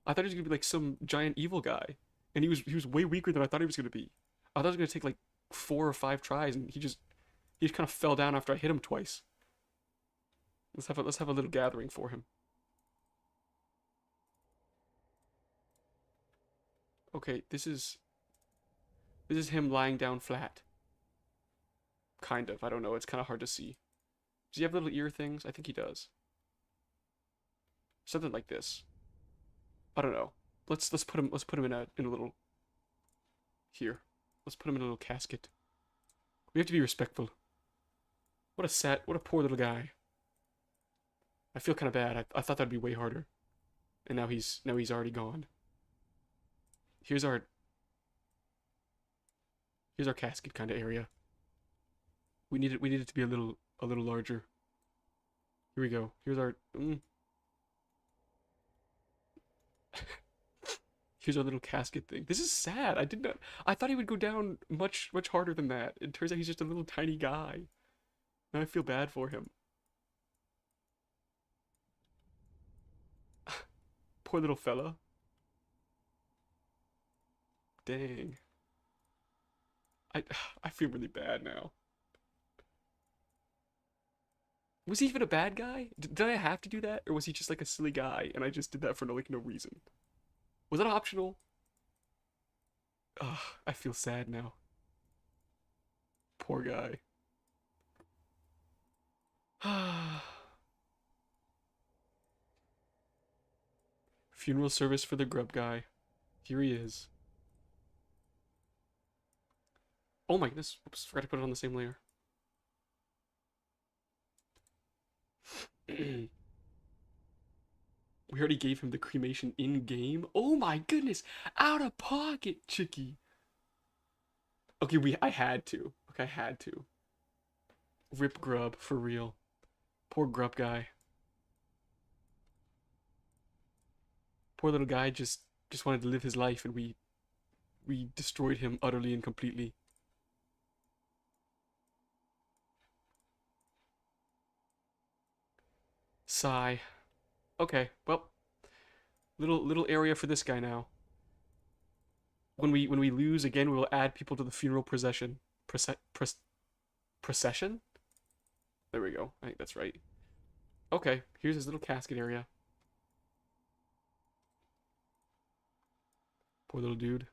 I thought he was gonna be like some giant evil guy, and he was way weaker than I thought he was gonna be. I thought it was gonna take like 4 or 5 tries, and he just kind of fell down after I hit him twice. Let's have a little gathering for him. Okay, this is him lying down flat. Kind of. I don't know. It's kind of hard to see. Does he have little ear things? I think he does. Something like this. I don't know. Let's put him in a little here. Let's put him in a little casket. We have to be respectful. What a poor little guy. I feel kind of bad. I thought that'd be way harder. And now he's already gone. Here's our casket kind of area. We need it to be a little larger. Here we go. Here's our here's our little casket thing. This is sad. I thought he would go down much harder than that. It turns out he's just a little tiny guy. Now I feel bad for him. Poor little fella. Dang. I feel really bad now. Was he even a bad guy? Did I have to do that? Or was he just like a silly guy and I just did that for no reason? Was that optional? Ugh, I feel sad now. Poor guy. Funeral service for the grub guy. Here he is. Oh my goodness. Oops, forgot to put it on the same layer. We already gave him the cremation in-game. Oh my goodness. Out of pocket, Chicky. Okay, I had to. Okay, I had to. Rip Grub, for real. Poor Grub guy. Poor little guy just wanted to live his life and we destroyed him utterly and completely. Sigh. Okay, well, little area for this guy now. When we lose again, we will add people to the funeral procession. Procession? There we go. I think that's right. Okay, here's his little casket area. Poor little dude.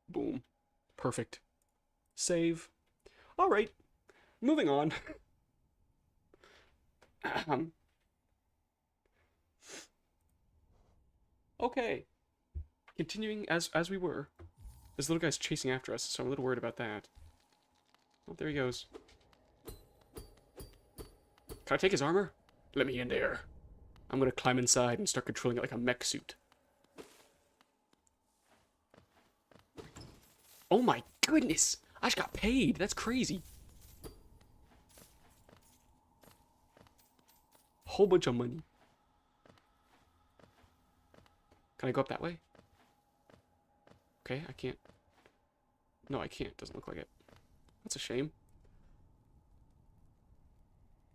Boom. Perfect. Save. All right. Moving on. Okay. Continuing as we were. This little guy's chasing after us, so I'm a little worried about that. Oh, there he goes. Can I take his armor? Let me in there. I'm gonna climb inside and start controlling it like a mech suit. Oh my goodness! I just got paid. That's crazy. Whole bunch of money. Can I go up that way? Okay, I can't. No, I can't. Doesn't look like it. That's a shame.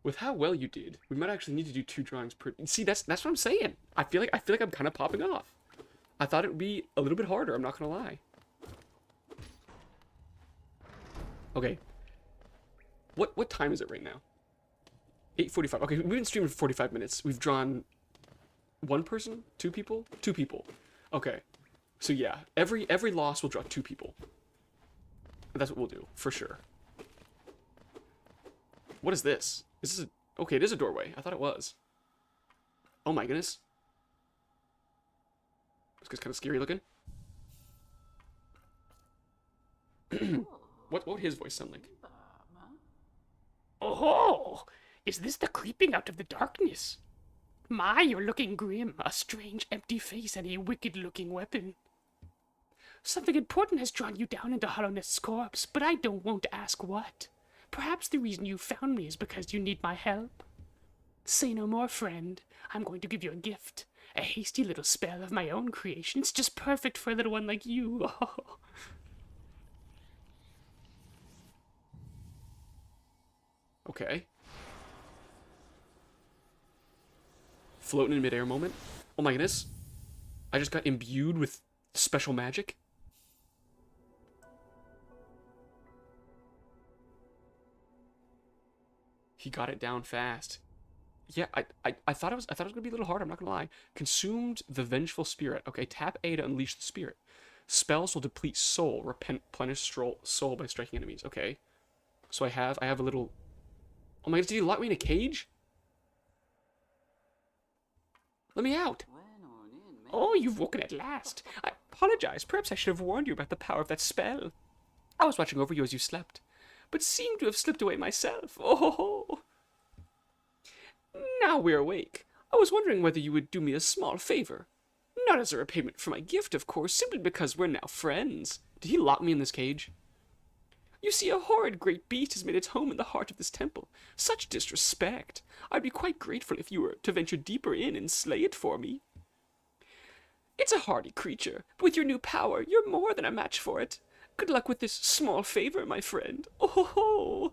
With how well you did, we might actually need to do 2 drawings per. See, that's what I'm saying. I feel like I'm kind of popping off. I thought it would be a little bit harder. I'm not gonna lie. Okay, What time is it right now? 8:45. Okay, we've been streaming for 45 minutes. We've drawn one person? Two people? Two people. Okay. So yeah, every loss will draw two people. That's what we'll do, for sure. What is this? Is this a... Okay, it is a doorway. I thought it was. Oh my goodness. This guy's kind of scary looking. What would his voice sound like? Oh, is this the creeping out of the darkness? My, you're looking grim, a strange empty face and a wicked-looking weapon. Something important has drawn you down into Hollownest's corpse, but I won't ask what. Perhaps the reason you found me is because you need my help. Say no more, friend. I'm going to give you a gift. A hasty little spell of my own creation. It's just perfect for a little one like you. Okay. Floating in midair moment. Oh my goodness. I just got imbued with special magic. He got it down fast. Yeah, I thought it was gonna be a little hard, I'm not gonna lie. Consumed the vengeful spirit. Okay, tap A to unleash the spirit. Spells will deplete soul, replenish soul by striking enemies. Okay. So I have a little... Oh my god, did he lock me in a cage? Let me out. Oh, you've woken at last. I apologize. Perhaps I should have warned you about the power of that spell. I was watching over you as you slept, but seemed to have slipped away myself. Oh. Now we're awake. I was wondering whether you would do me a small favor. Not as a repayment for my gift, of course, simply because we're now friends. Did he lock me in this cage? You see, a horrid great beast has made its home in the heart of this temple. Such disrespect. I'd be quite grateful if you were to venture deeper in and slay it for me. It's a hardy creature, but with your new power, you're more than a match for it. Good luck with this small favor, my friend. Oh.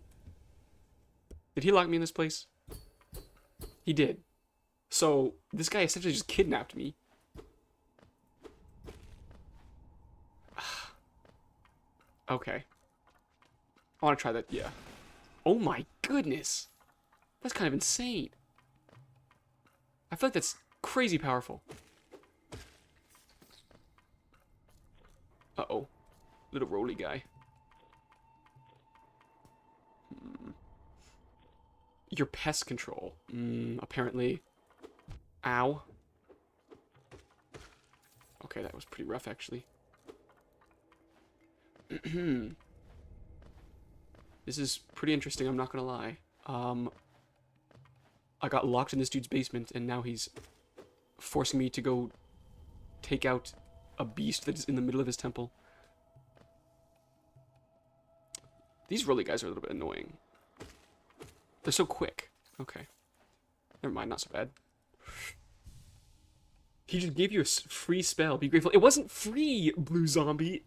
Did he lock me in this place? He did. So, this guy essentially just kidnapped me. Okay. I want to try that, yeah. Oh my goodness. That's kind of insane. I feel like that's crazy powerful. Uh-oh. Little roly guy. Your pest control. Apparently. Ow. Okay, that was pretty rough, actually. This is pretty interesting, I'm not gonna lie. I got locked in this dude's basement, and now he's forcing me to go take out a beast that is in the middle of his temple. These roly guys are a little bit annoying. They're so quick. Okay. Never mind, not so bad. He just gave you a free spell. Be grateful. It wasn't free, Blue Zombie.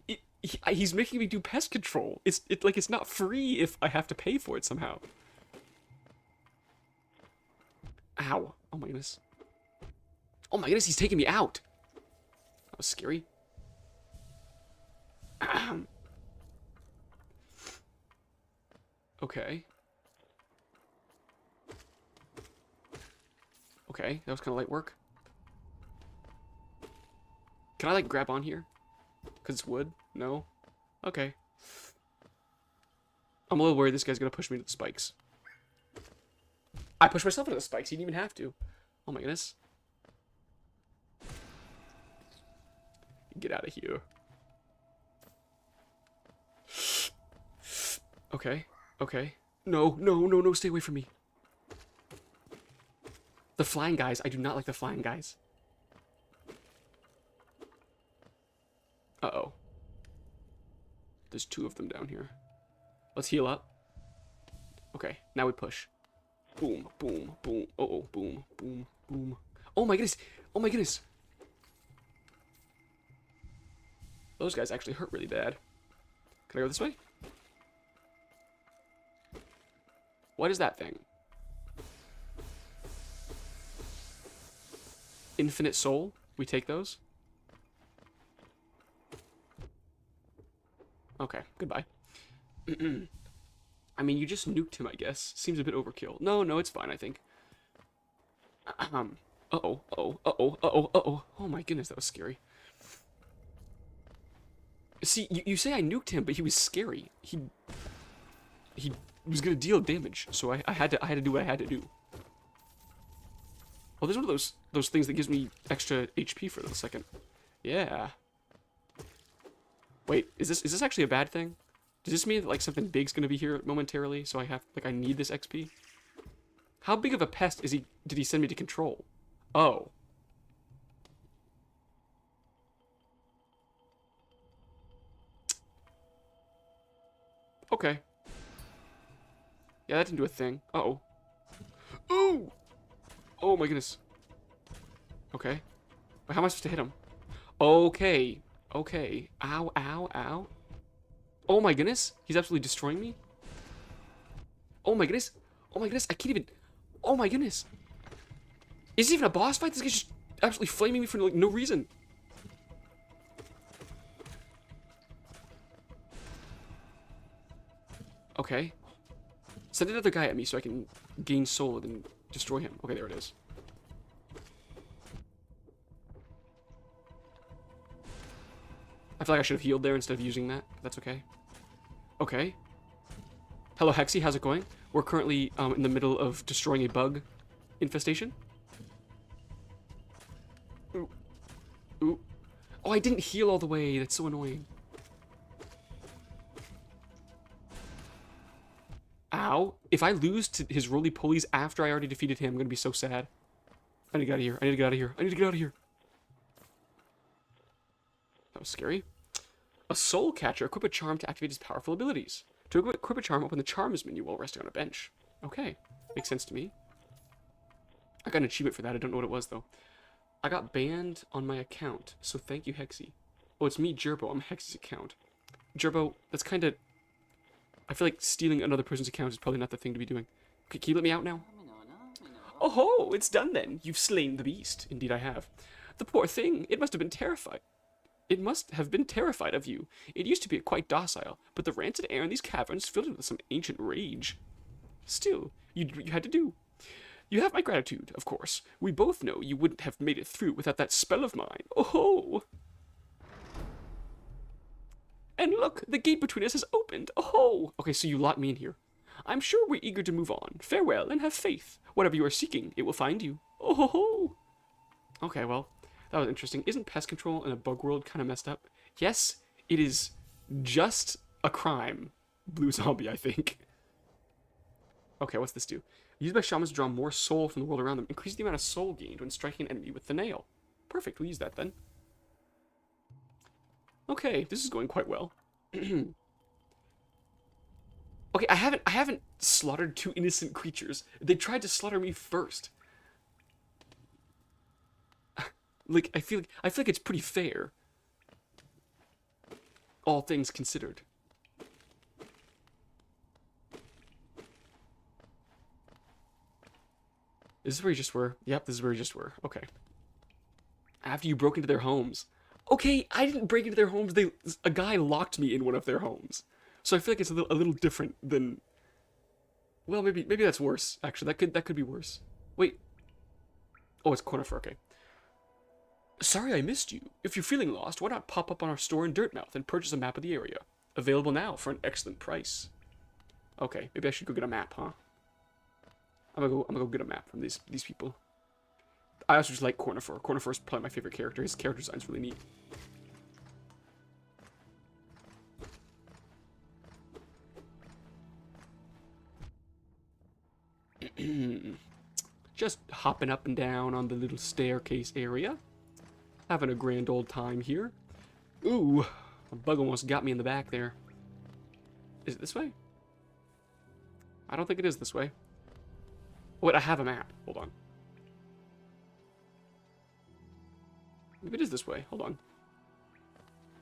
He's making me do pest control. It's not free if I have to pay for it somehow. Ow. Oh my goodness. Oh my goodness, he's taking me out. That was scary. Okay. Okay, that was kind of light work. Can I, like, grab on here? Because it's wood? No? Okay. I'm a little worried this guy's going to push me to the spikes. I pushed myself into the spikes. He didn't even have to. Oh my goodness. Get out of here. Okay. Okay. No, no, no, no, stay away from me. The flying guys. I do not like the flying guys. Uh-oh. There's two of them down here. Let's heal up. Okay, now we push. Boom, boom, boom. Uh-oh, boom, boom, boom. Oh my goodness. Oh my goodness. Those guys actually hurt really bad. Can I go this way? What is that thing? Infinite soul? We take those? Okay, goodbye. I mean, you just nuked him, I guess. Seems a bit overkill. No, no, it's fine, I think. Uh-oh, uh-oh, uh-oh, uh-oh, uh-oh. Oh my goodness, that was scary. See, you say I nuked him, but he was scary. He was gonna deal damage, so I had to do what I had to do. Oh, there's one of those things that gives me extra HP for a second. Yeah. Wait, is this actually a bad thing? Does this mean that like something big's gonna be here momentarily, so I need this XP? How big of a pest did he send me to control? Oh. Okay. Yeah, that didn't do a thing. Uh-oh. Ooh! Oh my goodness. Okay. But how am I supposed to hit him? Okay. Okay. Ow, ow, ow. Oh my goodness. He's absolutely destroying me. Oh my goodness. Oh my goodness. I can't even... Oh my goodness. Is it even a boss fight? This guy's just absolutely flaming me for like no reason. Okay. Send another guy at me so I can gain soul and destroy him. Okay, there it is. I feel like I should have healed there instead of using that. That's okay. Okay. Hello, Hexy. How's it going? We're currently in the middle of destroying a bug infestation. Ooh. Ooh. Oh, I didn't heal all the way. That's so annoying. Ow. If I lose to his roly-polies after I already defeated him, I'm going to be so sad. I need to get out of here. I need to get out of here. I need to get out of here. That was scary. A soul catcher. Equip a charm to activate his powerful abilities. To equip a charm, open the charms menu while resting on a bench. Okay. Makes sense to me. I got an achievement for that. I don't know what it was, though. I got banned on my account, so thank you, Hexy. Oh, it's me, Gerbo. I'm Hexy's account. Gerbo, that's kind of... I feel like stealing another person's account is probably not the thing to be doing. Okay, can you let me out now? Oh ho, it's done then. You've slain the beast. Indeed I have. The poor thing, it must have been terrified. It must have been terrified of you. It used to be quite docile, but the rancid air in these caverns filled it with some ancient rage. Still, you had to do. You have my gratitude, of course. We both know you wouldn't have made it through without that spell of mine. Oh ho! And look, the gate between us has opened. Oh ho! Okay, so you locked me in here. I'm sure we're eager to move on. Farewell and have faith. Whatever you are seeking, it will find you. Oh ho ho! Okay, well, that was interesting. Isn't pest control in a bug world kind of messed up? Yes, it is just a crime. Blue zombie, I think. Okay, what's this do? Used by shamans to draw more soul from the world around them. Increase the amount of soul gained when striking an enemy with the nail. Perfect, we'll use that then. Okay, this is going quite well. Okay, I haven't slaughtered two innocent creatures. They tried to slaughter me first. Like I feel like it's pretty fair. All things considered. This is where you just were. Yep, this is where you just were. Okay. After you broke into their homes. Okay, I didn't break into their homes. A guy locked me in one of their homes. So I feel like it's a little different than... Well, maybe that's worse, actually. That could be worse. Wait. Oh, it's corner for okay. Sorry I missed you. If you're feeling lost, why not pop up on our store in Dirtmouth and purchase a map of the area? Available now for an excellent price. Okay, maybe I should go get a map, huh? I'm gonna go get a map from these people. I also just like Cornifer. Cornifer is probably my favorite character. His character design's really neat. Just hopping up and down on the little staircase area. Having a grand old time here. Ooh, a bug almost got me in the back there. Is it this way? I don't think it is this way. Wait, I have a map. Hold on. Maybe it is this way. Hold on.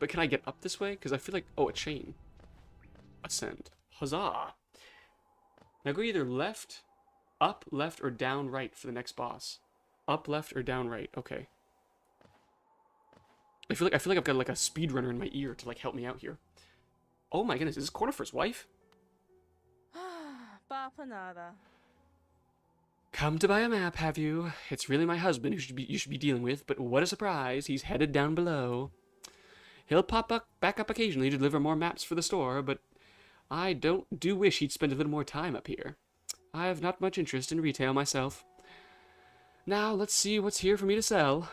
But can I get up this way? Because I feel like... Oh, a chain. Ascend. Huzzah! Now go either left, up, left, or down, right for the next boss. Up, left, or down, right. Okay. I feel like I've got like a speedrunner in my ear to like help me out here. Oh my goodness, is this Cornifer's wife? Bapanada. Come to buy a map, have you? It's really my husband who you should be dealing with, but what a surprise, he's headed down below. He'll back up occasionally to deliver more maps for the store, but I do wish he'd spend a little more time up here. I have not much interest in retail myself. Now, let's see what's here for me to sell.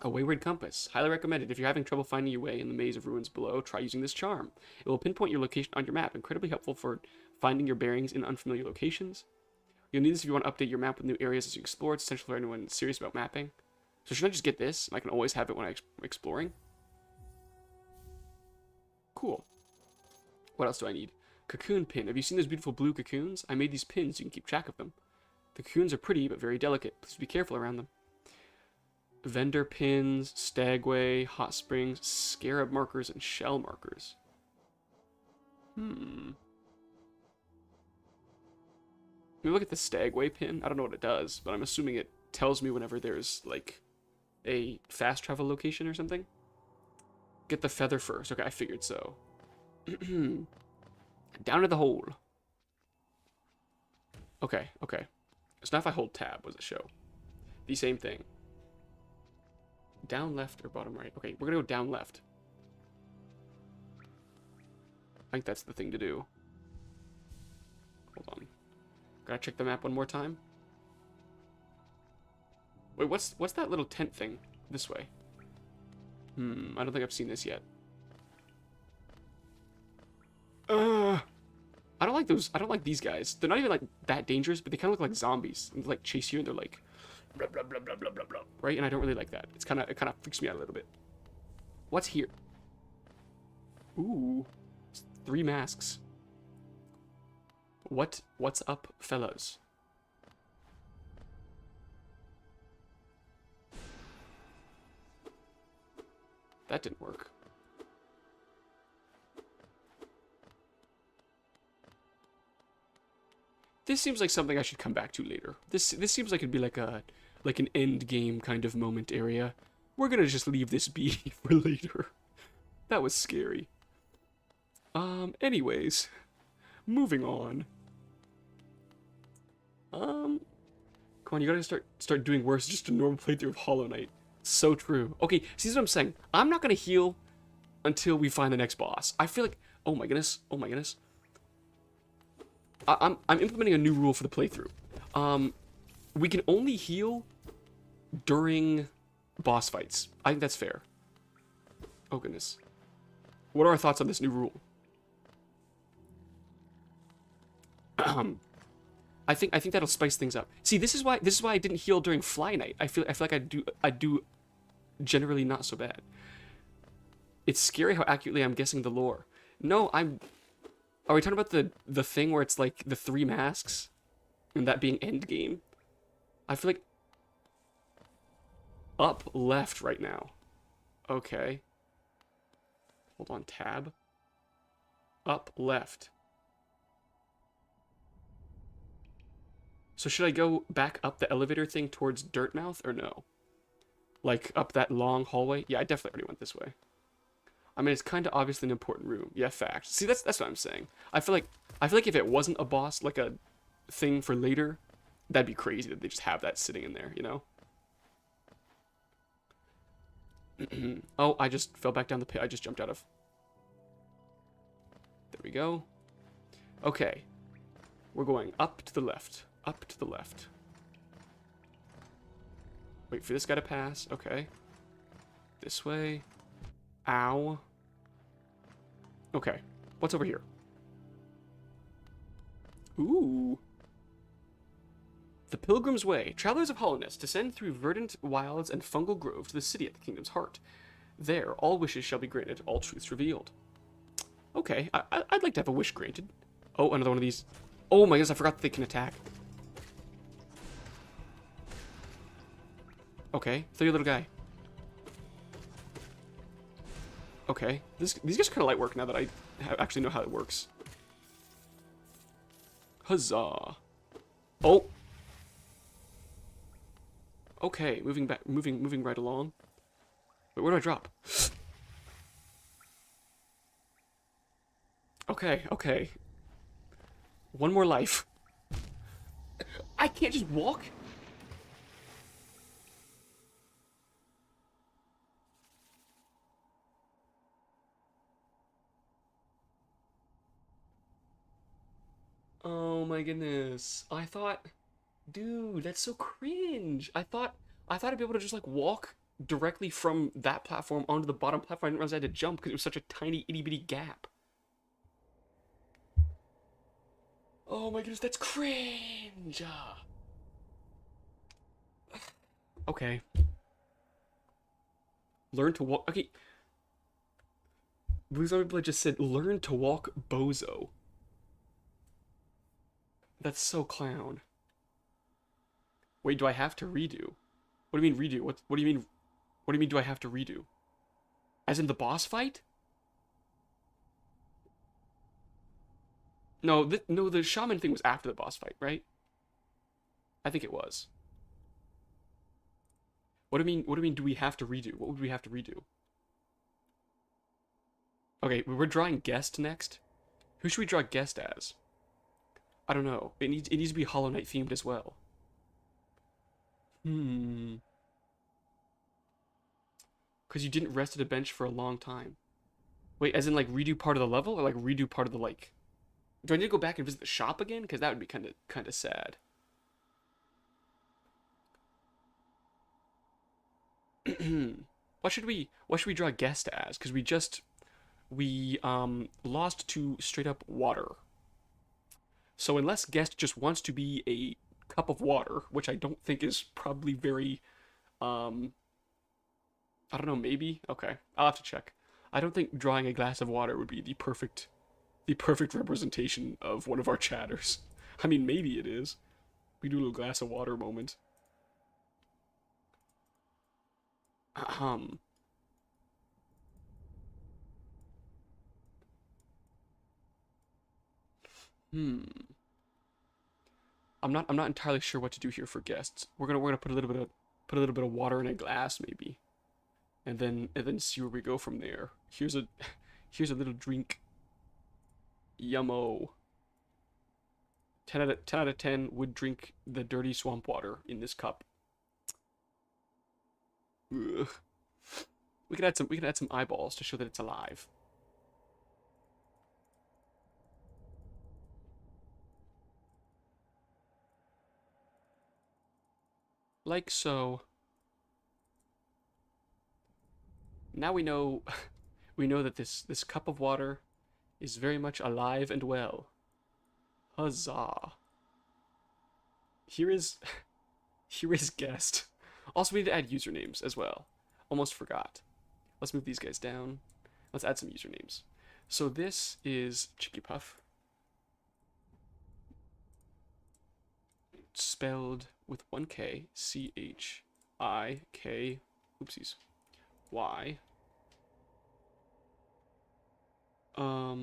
A wayward compass. Highly recommended. If you're having trouble finding your way in the maze of ruins below, try using this charm. It will pinpoint your location on your map, incredibly helpful for finding your bearings in unfamiliar locations. You'll need this if you want to update your map with new areas as you explore. It's essential for anyone serious about mapping. So should I just get this? I can always have it when I'm exploring. Cool. What else do I need? Cocoon pin. Have you seen those beautiful blue cocoons? I made these pins so you can keep track of them. The cocoons are pretty, but very delicate. Please be careful around them. Vendor pins, stagway, hot springs, scarab markers, and shell markers. Maybe look at the stagway pin. I don't know what it does, but I'm assuming it tells me whenever there's, like, a fast travel location or something. Get the feather first. Okay, I figured so. Down to the hole. Okay, okay. So now if I hold tab, what does it show? The same thing. Down left or bottom right? Okay, we're gonna go down left. I think that's the thing to do. Hold on. Gotta check the map one more time. Wait, what's that little tent thing? This way. I don't think I've seen this yet. I don't like those. I don't like these guys. They're not even like that dangerous, but they kind of look like zombies. And they like chase you, and they're like, blah blah blah blah blah blah blah. Right? And I don't really like that. It kind of freaks me out a little bit. What's here? Ooh, 3 masks. What's up, fellas? That didn't work. This seems like something I should come back to later. This seems like it'd be like an end game kind of moment area. We're gonna just leave this be for later. That was scary. Anyways, moving on. Come on, you gotta start doing worse. Just a normal playthrough of Hollow Knight. So true. Okay, see what I'm saying. I'm not gonna heal until we find the next boss. I feel like, oh my goodness. I'm implementing a new rule for the playthrough. We can only heal during boss fights. I think that's fair. Oh goodness. What are our thoughts on this new rule? I think that'll spice things up. See, this is why I didn't heal during Fly Night. I feel like I do generally not so bad. It's scary how accurately I'm guessing the lore. No, are we talking about the thing where it's like the 3 masks and that being end game? I feel like up left right now. Okay. Hold on, tab. Up left. So should I go back up the elevator thing towards Dirtmouth or no? Like up that long hallway? Yeah, I definitely already went this way. I mean, it's kind of obviously an important room. Yeah, fact. See, that's what I'm saying. I feel like if it wasn't a boss, like a thing for later, that'd be crazy that they just have that sitting in there, you know? Oh, I just fell back down the pit I just jumped out of. There we go. Okay. We're going up to the left. Up to the left. Wait for this guy to pass. Okay. This way. Ow. Okay. What's over here? Ooh. The Pilgrim's Way. Travelers of Hollowness descend through verdant wilds and fungal grove to the city at the kingdom's heart. There, all wishes shall be granted, all truths revealed. Okay, I'd like to have a wish granted. Oh, another one of these. Oh my goodness, I forgot that they can attack. Okay, throw your little guy. Okay, these guys are kind of light work now that I actually know how it works. Huzzah! Oh. Okay, moving right along. Wait, where do I drop? Okay. One more life. I can't just walk? Oh my goodness. I thought, dude, that's so cringe. I thought I'd be able to just like walk directly from that platform onto the bottom platform. I didn't realize I had to jump because it was such a tiny itty bitty gap. Oh my goodness, that's cringe. Okay. Learn to walk. Okay. Blue Zombie Blood just said, learn to walk, bozo. That's so clown. Wait, do I have to redo? What do you mean redo? What do you mean? What do you mean? Do I have to redo? As in the boss fight? No, no, the shaman thing was after the boss fight, right? I think it was. What do you mean? What do you mean? Do we have to redo? What would we have to redo? Okay, we're drawing guest next. Who should we draw guest as? I don't know. It needs to be Hollow Knight themed as well. Hmm. Because you didn't rest at a bench for a long time. Wait, as in like redo part of the level or like redo part of the like? Do I need to go back and visit the shop again? Because that would be kind of sad. What should we draw guest as? Because we lost to straight up water. So unless guest just wants to be a cup of water, which I don't think is probably very um I don't know, maybe? Okay. I'll have to check. I don't think drawing a glass of water would be the perfect representation of one of our chatters. I mean, maybe it is. We do a little glass of water moment. Ahem. Hmm. I'm not entirely sure what to do here for guests. We're gonna put a little bit of water in a glass maybe. And then see where we go from there. Here's a little drink. Yummo. 10 out of 10 would drink the dirty swamp water in this cup. Ugh. We could add some eyeballs to show that it's alive. Like so. Now we know we know that this cup of water is very much alive and well. Huzzah. Here is here is guest. Also, we need to add usernames as well. Almost forgot. Let's move these guys down. Let's add some usernames. So this is Chicky Puff, spelled with one K, CHIK, oopsies, Y. Oh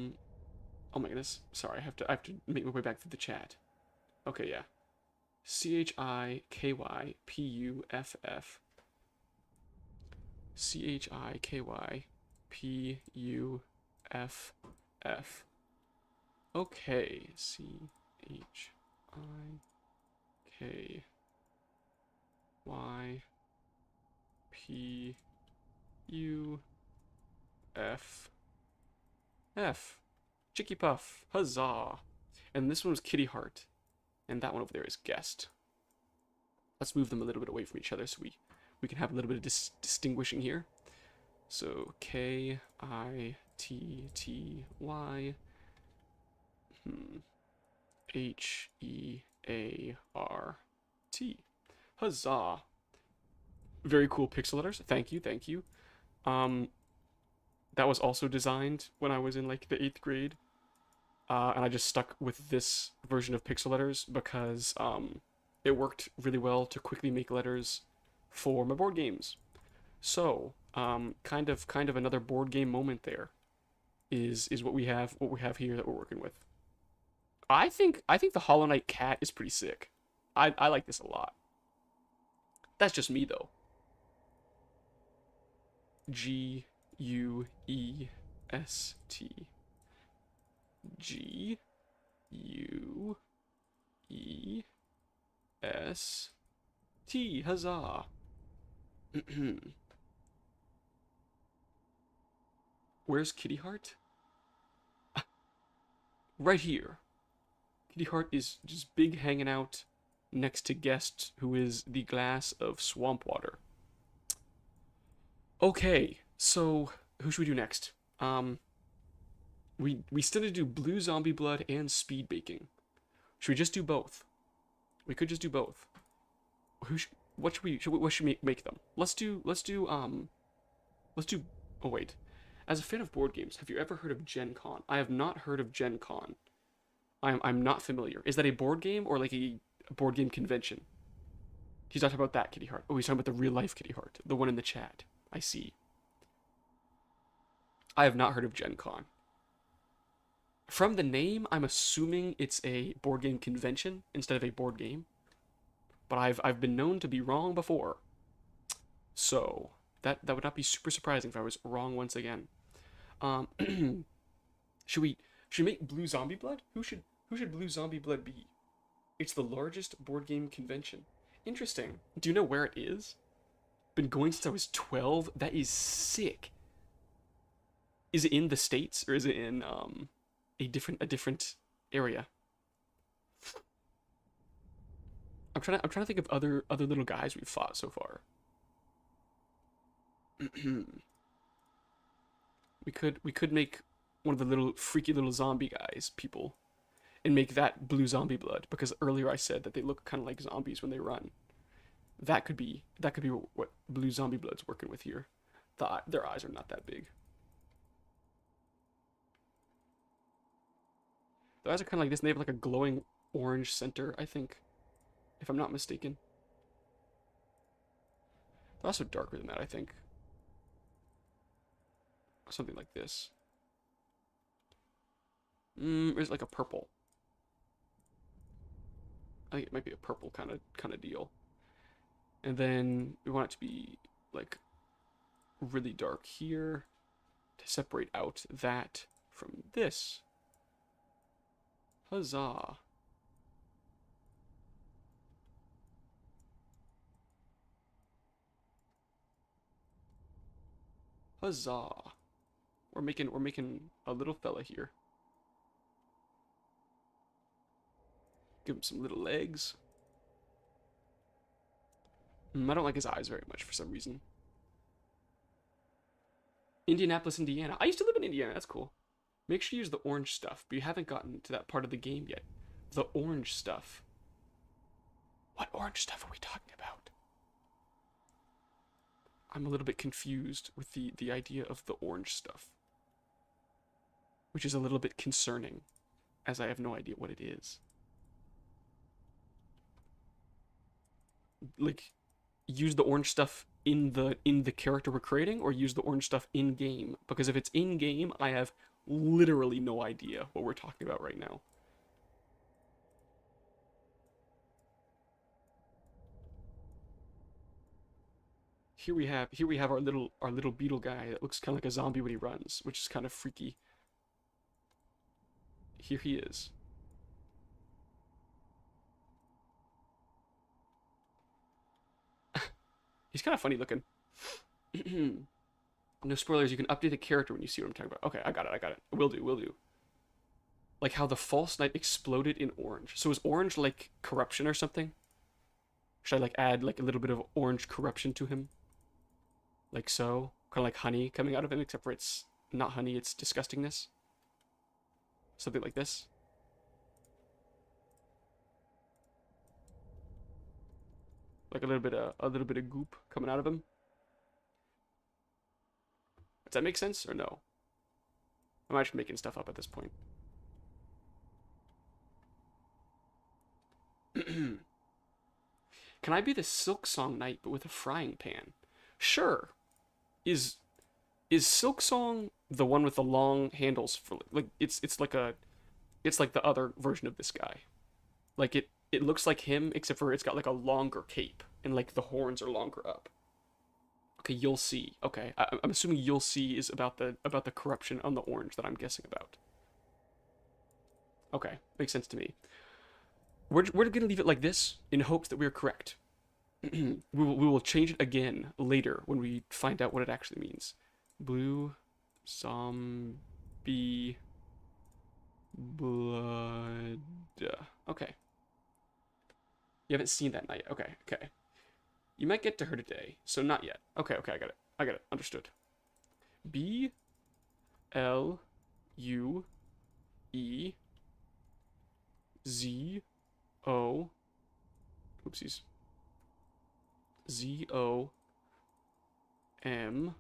my goodness. Sorry, I have to make my way back through the chat. Okay, yeah. CHIKYPUFF. CHIKYPUFF. Okay. CHIKYPUFF. Chicky Puff. Huzzah. And this one was Kitty Heart. And that one over there is Guest. Let's move them a little bit away from each other so we can have a little bit of distinguishing here. So KITTY HEART. Huzzah. Very cool pixel letters. Thank you, thank you. That was also designed when I was in like the 8th grade. And I just stuck with this version of pixel letters because it worked really well to quickly make letters for my board games. So, kind of another board game moment there is what we have here that we're working with. I think the Hollow Knight cat is pretty sick. I like this a lot. That's just me though. GUEST. GUEST. U E S T. Huzzah. Where's Kitty Heart? Right here. Kitty Heart is just big hanging out next to Guest, who is the glass of swamp water. Okay, so who should we do next? We still need to do blue zombie blood and speed baking. Should we just do both? We could just do both. What should we make them? Let's do. Oh wait, as a fan of board games, have you ever heard of Gen Con? I have not heard of Gen Con. I'm not familiar. Is that a board game or like a board game convention? He's talking about that Kitty Heart. Oh, he's talking about the real life Kitty Heart, the one in the chat. I see. I have not heard of Gen Con. From the name, I'm assuming it's a board game convention instead of a board game. But I've been known to be wrong before. So that would not be super surprising if I was wrong once again. Should we make Blue Zombie Blood? Who should Blue Zombie Blood be? It's the largest board game convention. Interesting. Do you know where it is? Been going since I was 12. That is sick. Is it in the States or is it in a different area? I'm trying to think of other little guys we've fought so far. we could make one of the little freaky little zombie guys people and make that Blue Zombie Blood, because earlier I said that they look kind of like zombies when they run. That could be what Blue Zombie Blood's working with here. Their eyes are not that big. Their eyes are kind of like this, and they have like a glowing orange center, I think, if I'm not mistaken. They're also darker than that, I think. Something like this. Or is it like a purple? I think it might be a purple kind of deal. And then we want it to be like really dark here to separate out that from this. Huzzah. Huzzah. We're making a little fella here. Give him some little legs. I don't like his eyes very much for some reason. Indianapolis, Indiana. I used to live in Indiana. That's cool. Make sure you use the orange stuff, but you haven't gotten to that part of the game yet. The orange stuff. What orange stuff are we talking about? I'm a little bit confused with the idea of the orange stuff, which is a little bit concerning, as I have no idea what it is. Like, use the orange stuff in the character we're creating, or use the orange stuff in game? Because if it's in game, I have literally no idea what we're talking about right now. Here we have our little beetle guy that looks kind of like a zombie when he runs, which is kind of freaky. Here he is. He's kind of funny looking. No spoilers, you can update the character when you see what I'm talking about. Okay, I got it. Will do. Like how the false knight exploded in orange. So is orange like corruption or something? Should I like add like a little bit of orange corruption to him? Like so? Kind of like honey coming out of him, except for it's not honey, it's disgustingness. Something like this. Like a little bit of goop coming out of him. Does that make sense or no? Am I just making stuff up at this point? Can I be the Silk Song Knight but with a frying pan? Sure. Is Silk Song the one with the long handles for like it's like the other version of this guy. Like it looks like him except for it's got like a longer cape and like the horns are longer up. Okay, you'll see. Okay, I'm assuming you'll see is about the corruption on the orange that I'm guessing about. Okay, makes sense to me. We're gonna leave it like this in hopes that we're correct. We will change it again later when we find out what it actually means. Blue zombie blood. Okay. You haven't seen that night yet. Okay, okay. You might get to her today, so not yet. Okay, okay, I got it. I got it. Understood. B L U E Z O. Oopsies. Z O M.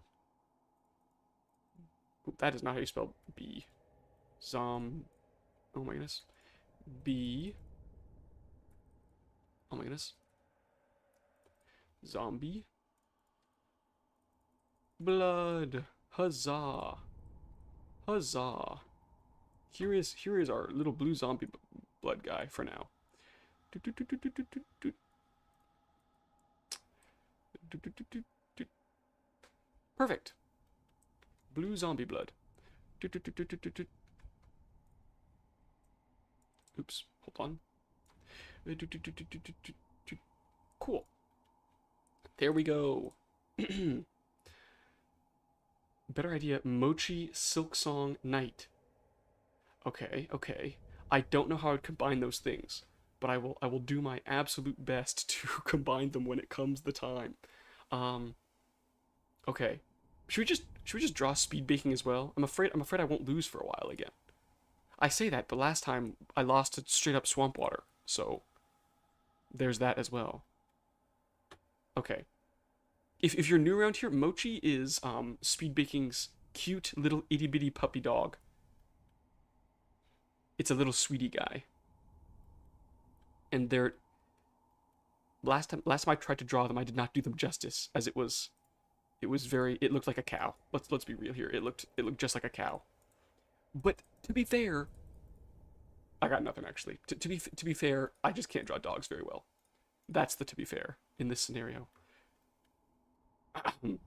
That is not how you spell B. Zom. Oh my goodness. B. Oh my goodness. Zombie. Blood. Huzzah. Huzzah. Here is our little blue zombie blood guy for now. Perfect. Blue zombie blood. Oops, hold on. Cool. There we go. Better idea. Mochi Silksong Night. Okay, okay. I don't know how I'd combine those things, but I will do my absolute best to combine them when it comes the time. Okay. Should we just draw speed baking as well? I'm afraid I won't lose for a while again. I say that, but last time I lost to straight up swamp water, so there's that as well. Okay. If you're new around here, Mochi is speed baking's cute little itty bitty puppy dog. It's a little sweetie guy. And they're last time I tried to draw them, I did not do them justice, as it looked like a cow. Let's be real here. It looked just like a cow. But to be fair, I got nothing actually. To be fair, I just can't draw dogs very well. That's the to be fair in this scenario. Don't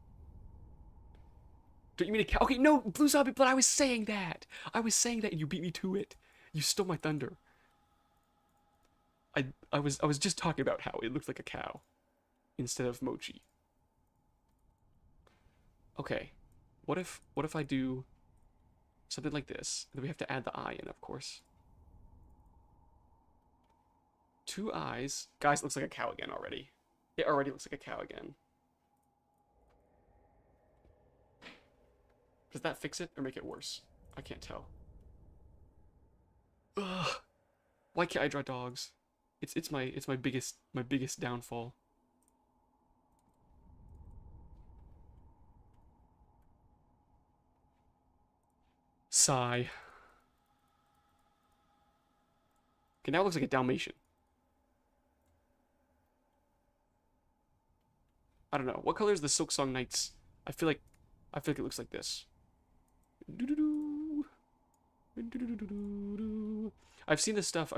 you mean a cow? Okay, no, blue zombie blood. I was saying that, and you beat me to it. You stole my thunder. I was just talking about how it looked like a cow instead of Mochi. Okay, what if I do something like this? Then we have to add the eye in, of course. 2 eyes. Guys, it looks like a cow again already. It already looks like a cow again. Does that fix it or make it worse? I can't tell. Ugh. Why can't I draw dogs? It's my biggest downfall. Sigh. Okay, now it looks like a Dalmatian. I don't know. What color is the Silksong Knights? I feel like it looks like this. I've seen this stuff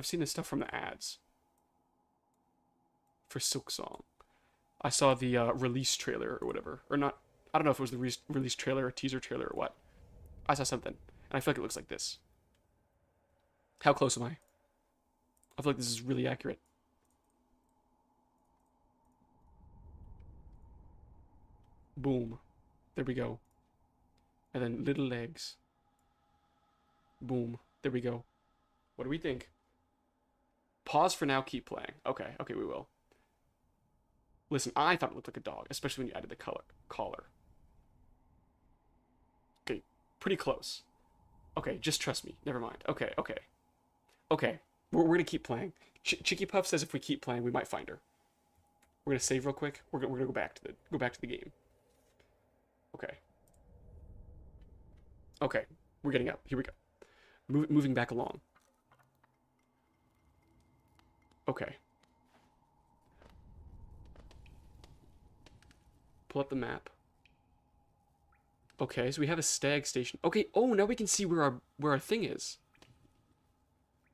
from the ads for Silksong. I saw the release trailer or whatever, or not. I don't know if it was the release trailer or teaser trailer or what. I saw something, and I feel like it looks like this. How close am I? I feel like this is really accurate. Boom. There we go. And then little legs. Boom. There we go. What do we think? Pause for now, keep playing. Okay, okay, we will. Listen, I thought it looked like a dog, especially when you added the collar. Okay, pretty close. Okay, just trust me. Never mind. Okay, okay. Okay, we're gonna keep playing. Chicky Puff says if we keep playing, we might find her. We're gonna save real quick. We're gonna go back to the game. Okay. Okay, we're getting up. Here we go. Moving back along. Okay. Pull up the map. Okay, so we have a stag station. Okay, oh, now we can see where our thing is.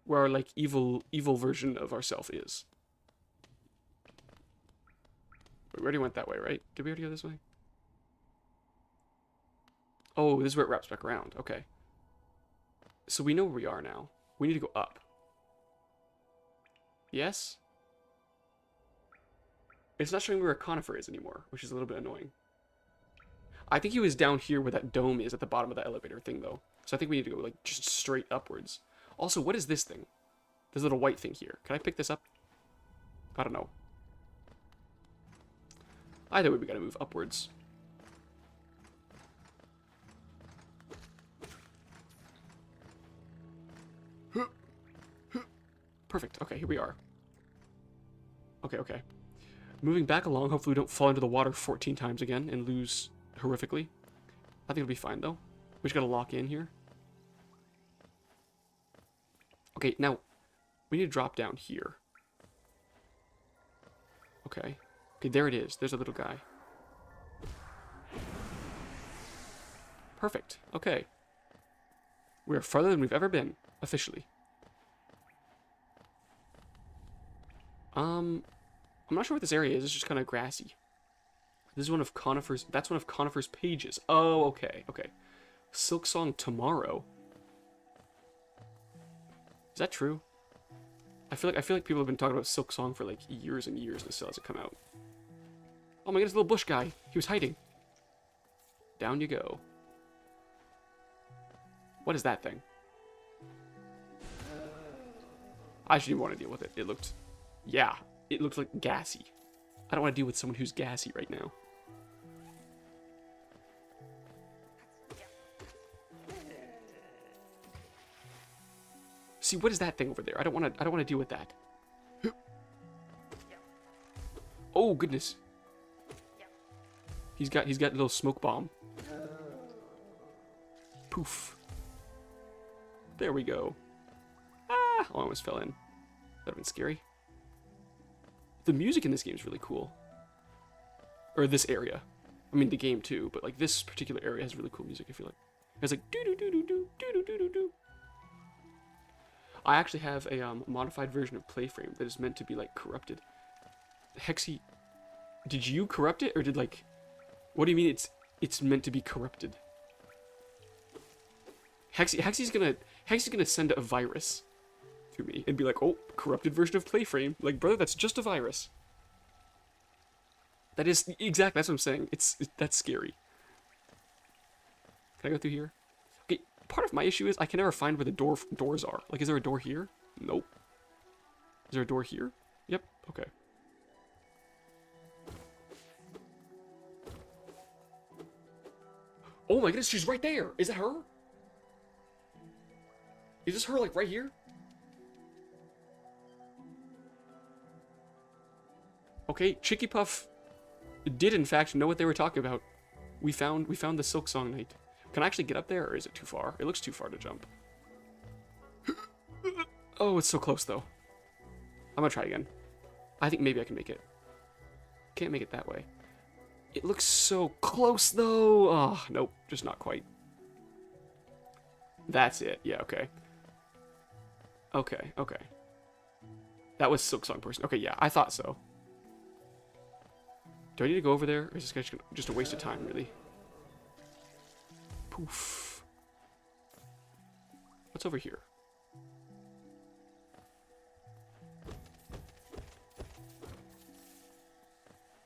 Where our, like, evil version of ourself is. Wait, we already went that way, right? Did we already go this way? Oh, this is where it wraps back around. Okay. So we know where we are now. We need to go up. Yes? It's not showing where a conifer is anymore, which is a little bit annoying. I think he was down here where that dome is at the bottom of that elevator thing, though. So I think we need to go, like, just straight upwards. Also, what is this thing? This little white thing here. Can I pick this up? I don't know. Either way, we gotta move upwards. Perfect. Okay, here we are. Okay, okay. Moving back along, hopefully we don't fall into the water 14 times again and lose horrifically. I think it'll be fine, though. We just gotta lock in here. Okay, now, we need to drop down here. Okay. Okay, there it is. There's a little guy. Perfect. Okay. We are farther than we've ever been, officially. I'm not sure what this area is. It's just kind of grassy. This is one of Conifer's... That's one of Conifer's pages. Oh, okay, okay. Silk Song Tomorrow. Is that true? I feel like people have been talking about Silk Song for like years and years and it still hasn't come out. Oh my goodness, little bush guy. He was hiding. Down you go. What is that thing? I shouldn't even want to deal with it. It looked... Yeah, it looked like gassy. I don't want to deal with someone who's gassy right now. See, what is that thing over there? I don't want to deal with that. Oh goodness. He's got a little smoke bomb. Poof. There we go. Ah, I almost fell in. That would have been scary. The music in this game is really cool. Or this area. I mean the game too, but like this particular area has really cool music, I feel like. It's like doo doo doo doo doo doo doo doo doo. I actually have a modified version of Playframe that is meant to be like corrupted. Hexy, did you corrupt it or did like? What do you mean it's meant to be corrupted? Hexy's gonna send a virus to me and be like, oh, corrupted version of Playframe. Like, brother, that's just a virus. That is exactly that's what I'm saying. That's scary. Can I go through here? Okay, part of my issue is I can never find where the doors are. Like, is there a door here? Nope. Is there a door here? Yep. Okay. Oh my goodness, she's right there. Is it her? Is this her, like, right here? Okay, Chicky Puff did in fact know what they were talking about. We found the Silk Song Knight. Can I actually get up there, or is it too far? It looks too far to jump. Oh, it's so close, though. I'm gonna try again. I think maybe I can make it. Can't make it that way. It looks so close, though. Oh, nope, just not quite. That's it. Yeah, okay. Okay, okay. That was Silk Song person. Okay, yeah, I thought so. Do I need to go over there, or is this just a waste of time, really? Poof. What's over here?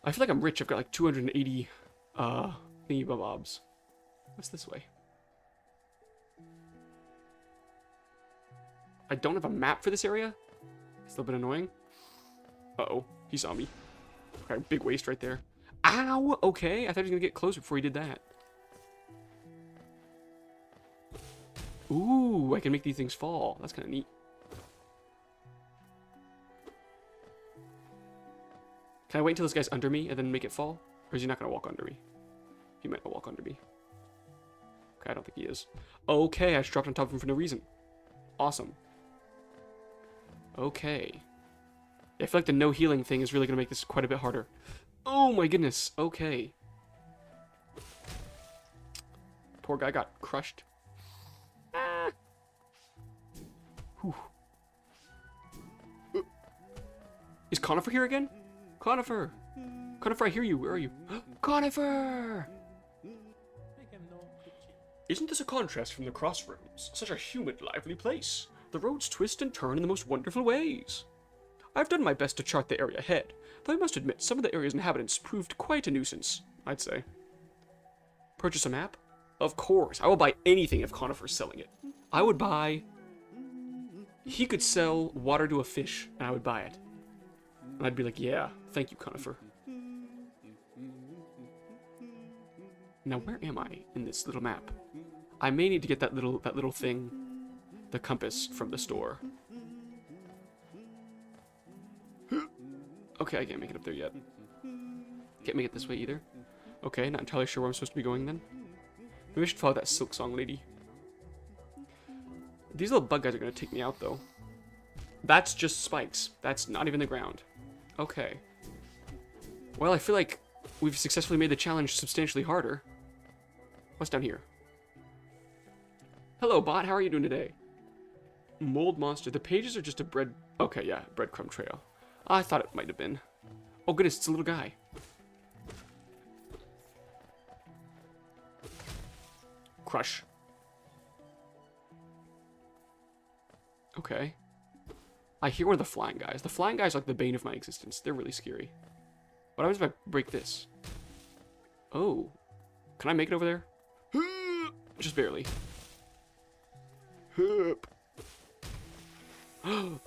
I feel like I'm rich. I've got like 280 thingy-bobs. What's this way? I don't have a map for this area. It's a little bit annoying. Uh-oh. He saw me. Okay, big waste right there. Ow! Okay, I thought he was gonna get closer before he did that. Ooh, I can make these things fall. That's kind of neat. Can I wait until this guy's under me and then make it fall? Or is he not gonna walk under me? He might not walk under me. Okay, I don't think he is. Okay, I just dropped on top of him for no reason. Awesome. Okay. I feel like the no healing thing is really going to make this quite a bit harder. Oh my goodness. Okay. Poor guy got crushed. Ah. Whew. Is Conifer here again? Conifer! Conifer, I hear you. Where are you? Conifer! Isn't this a contrast from the crossroads? Such a humid, lively place. The roads twist and turn in the most wonderful ways. I've done my best to chart the area ahead, though I must admit some of the area's inhabitants proved quite a nuisance, I'd say. Purchase a map? Of course, I will buy anything if Conifer's selling it. I would buy... He could sell water to a fish, and I would buy it. And I'd be like, yeah, thank you, Conifer. Now, where am I in this little map? I may need to get that little thing, the compass, from the store. Okay, I can't make it up there yet. Can't make it this way either. Okay, not entirely sure where I'm supposed to be going then. Maybe I should follow that Silk Song lady. These little bug guys are going to take me out, though. That's just spikes. That's not even the ground. Okay. Well, I feel like we've successfully made the challenge substantially harder. What's down here? Hello, bot. How are you doing today? Mold monster. The pages are just a bread... Okay, yeah, breadcrumb trail. I thought it might have been. Oh, goodness, it's a little guy. Crush. Okay. I hear one of the flying guys. The flying guys are like the bane of my existence. They're really scary. What happens if I break this? Oh. Can I make it over there? Just barely.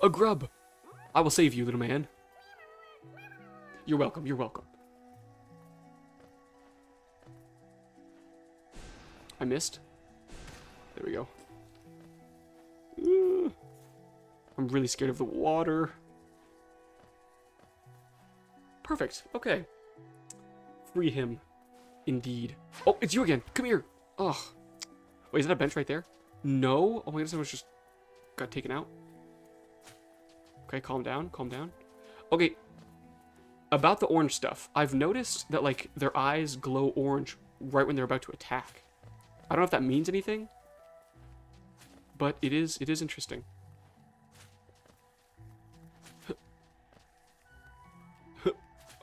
A grub! I will save you, little man. You're welcome, you're welcome. I missed. There we go. I'm really scared of the water. Perfect, okay. Free him. Indeed. Oh, it's you again. Come here. Ugh. Wait, is that a bench right there? No? Oh my goodness, someone just got taken out. Okay, calm down, calm down. Okay, about the orange stuff. I've noticed that, like, their eyes glow orange right when they're about to attack. I don't know if that means anything, but it is interesting.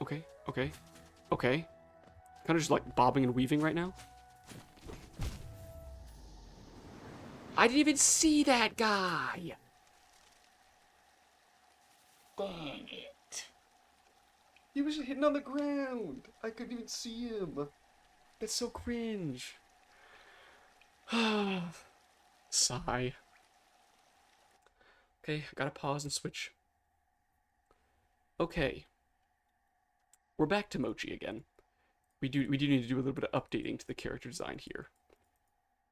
Okay, okay, okay. Kind of just, like, bobbing and weaving right now. I didn't even see that guy! Dang it. He was hitting on the ground. I couldn't even see him. That's so cringe. Sigh. Okay, gotta pause and switch. Okay. We're back to Mochi again. We do need to do a little bit of updating to the character design here.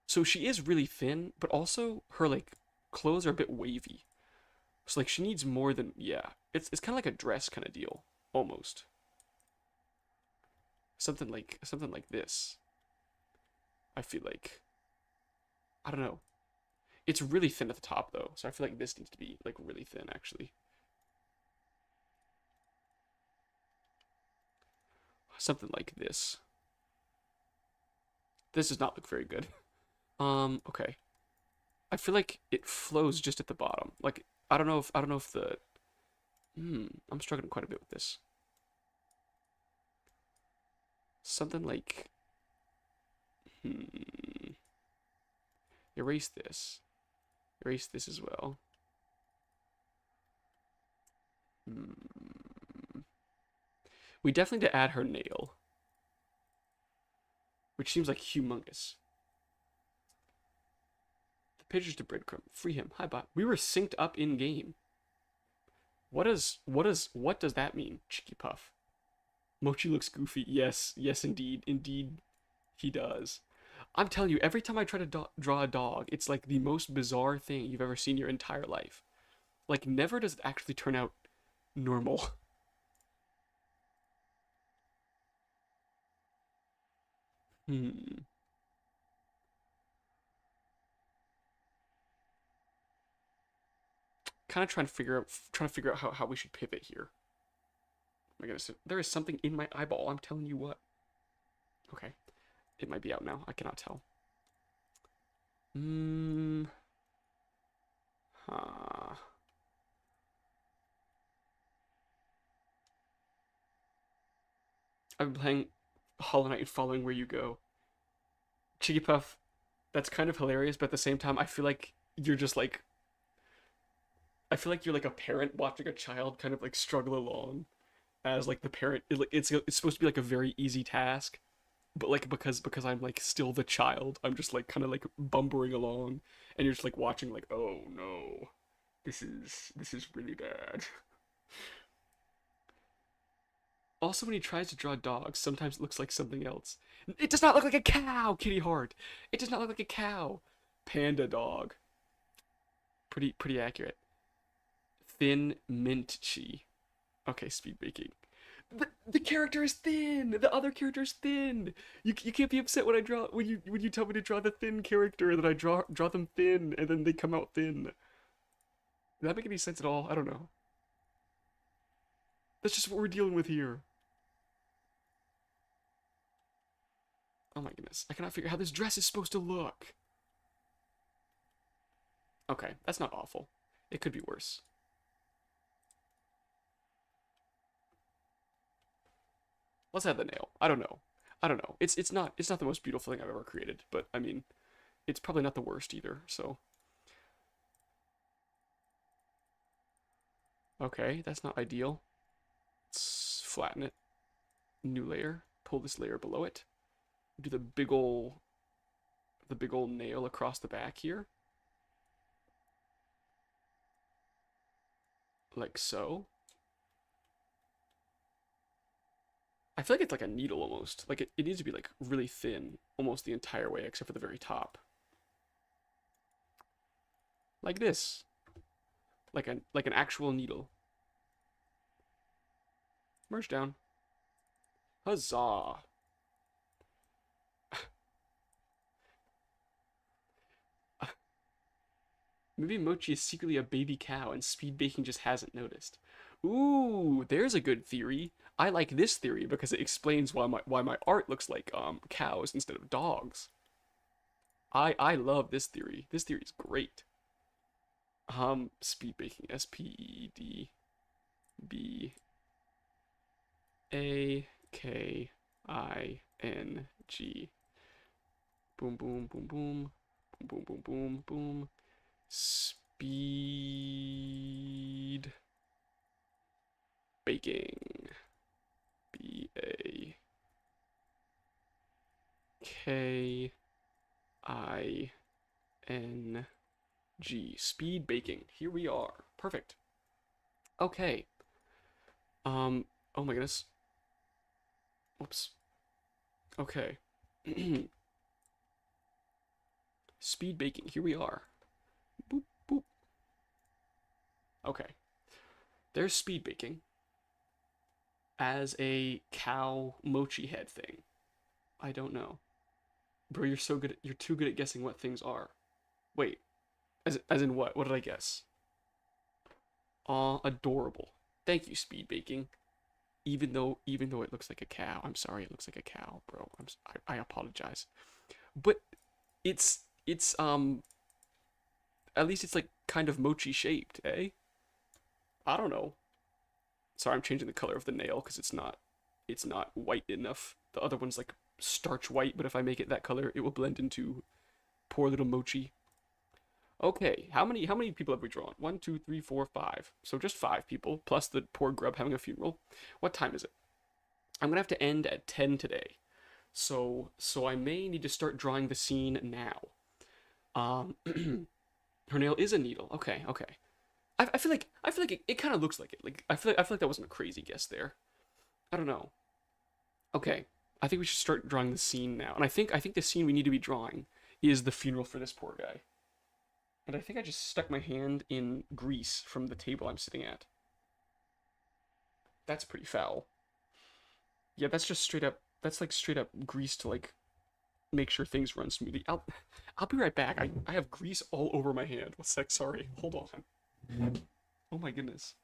So she is really thin, but also her, like, clothes are a bit wavy. So, like, she needs more than... Yeah. It's kind of like a dress kind of deal. Almost. Something like this. I feel like... I don't know. It's really thin at the top, though. So I feel like this needs to be, like, really thin, actually. Something like this. This does not look very good. Okay. I feel like it flows just at the bottom. Like, I don't know if the... I'm struggling quite a bit with this. Something like... Erase this. Erase this as well. We definitely need to add her nail. Which seems like humongous. The pictures to breadcrumb. Free him. Hi, bot. We were synced up in game. What does that mean, Chicky Puff? Mochi looks goofy. Yes, indeed. Indeed, he does. I'm telling you, every time I try to draw a dog, it's like the most bizarre thing you've ever seen in your entire life. Like, never does it actually turn out normal. Kind of trying to figure out how we should pivot here. Oh my goodness, there is something in my eyeball. I'm telling you what. Okay, it might be out now. I cannot tell. I've been playing Hollow Knight and following where you go. Chicky Puff, that's kind of hilarious, but at the same time, I feel like you're just like I feel like you're like a parent watching a child kind of like struggle along as like the parent. It's supposed to be like a very easy task, but like because I'm like still the child, I'm just like kind of like bumbling along, and you're just like watching like, oh no, this is really bad. Also, when he tries to draw dogs, sometimes it looks like something else. It does not look like a cow, Kitty Hart. It does not look like a cow. Panda dog. Pretty accurate. Thin mint chi. Okay, speed baking. The character is thin. The other character is thin. You can't be upset when I draw when you tell me to draw the thin character that I draw them thin and then they come out thin. Does that make any sense at all? I don't know. That's just what we're dealing with here. Oh my goodness. I cannot figure out how this dress is supposed to look. Okay, that's not awful. It could be worse. Let's add the nail. I don't know. I don't know. It's not the most beautiful thing I've ever created, but I mean, it's probably not the worst either. So okay, that's not ideal. Let's flatten it. New layer. Pull this layer below it. Do the big ol' nail across the back here, like so. I feel like it's like a needle almost. Like it needs to be like really thin almost the entire way except for the very top. Like this. Like an actual needle. Merge down. Huzzah. Maybe Mochi is secretly a baby cow and speed baking just hasn't noticed. Ooh, there's a good theory. I like this theory because it explains why my art looks like cows instead of dogs. I love this theory. This theory is great. Speed baking. SPEDBAKING. Boom boom boom boom. Boom boom boom boom boom. Speed baking. BAKING. Speed baking. Here we are. Perfect. Okay. Oh my goodness. Whoops. Okay. Speed baking. Here we are. Boop boop. Okay. There's speed baking as a cow mochi head thing. I don't know. Bro, you're too good at guessing what things are. Wait, as in what? What did I guess? Aw, adorable. Thank you, speed baking. Even though it looks like a cow. I'm sorry it looks like a cow, bro. I apologize. But it's at least it's like kind of mochi shaped, eh? I don't know. Sorry, I'm changing the color of the nail because it's not white enough. The other one's like starch white, but if I make it that color, it will blend into poor little mochi. Okay, how many people have we drawn? One, two, three, four, five. So just five people, plus the poor grub having a funeral. What time is it? I'm gonna have to end at 10 today. So I may need to start drawing the scene now. Um her nail is a needle. Okay, okay. I feel like it kind of looks like it. Like I feel like that wasn't a crazy guess there. I don't know. Okay. I think we should start drawing the scene now. And I think the scene we need to be drawing is the funeral for this poor guy. And I think I just stuck my hand in grease from the table I'm sitting at. That's pretty foul. Yeah, that's just straight up. That's like straight up grease to like make sure things run smoothly. I'll be right back. I have grease all over my hand. One sec. Sorry. Hold on. Oh my goodness.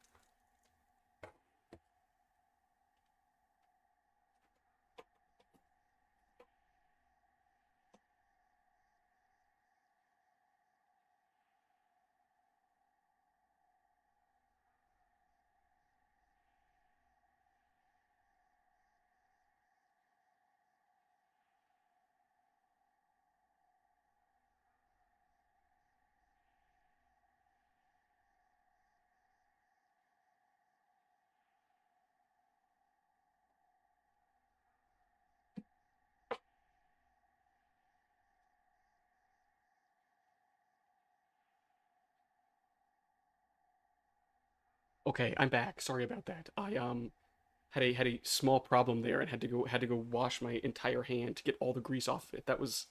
Okay, I'm back. Sorry about that. I had a small problem there and had to go wash my entire hand to get all the grease off of it. That was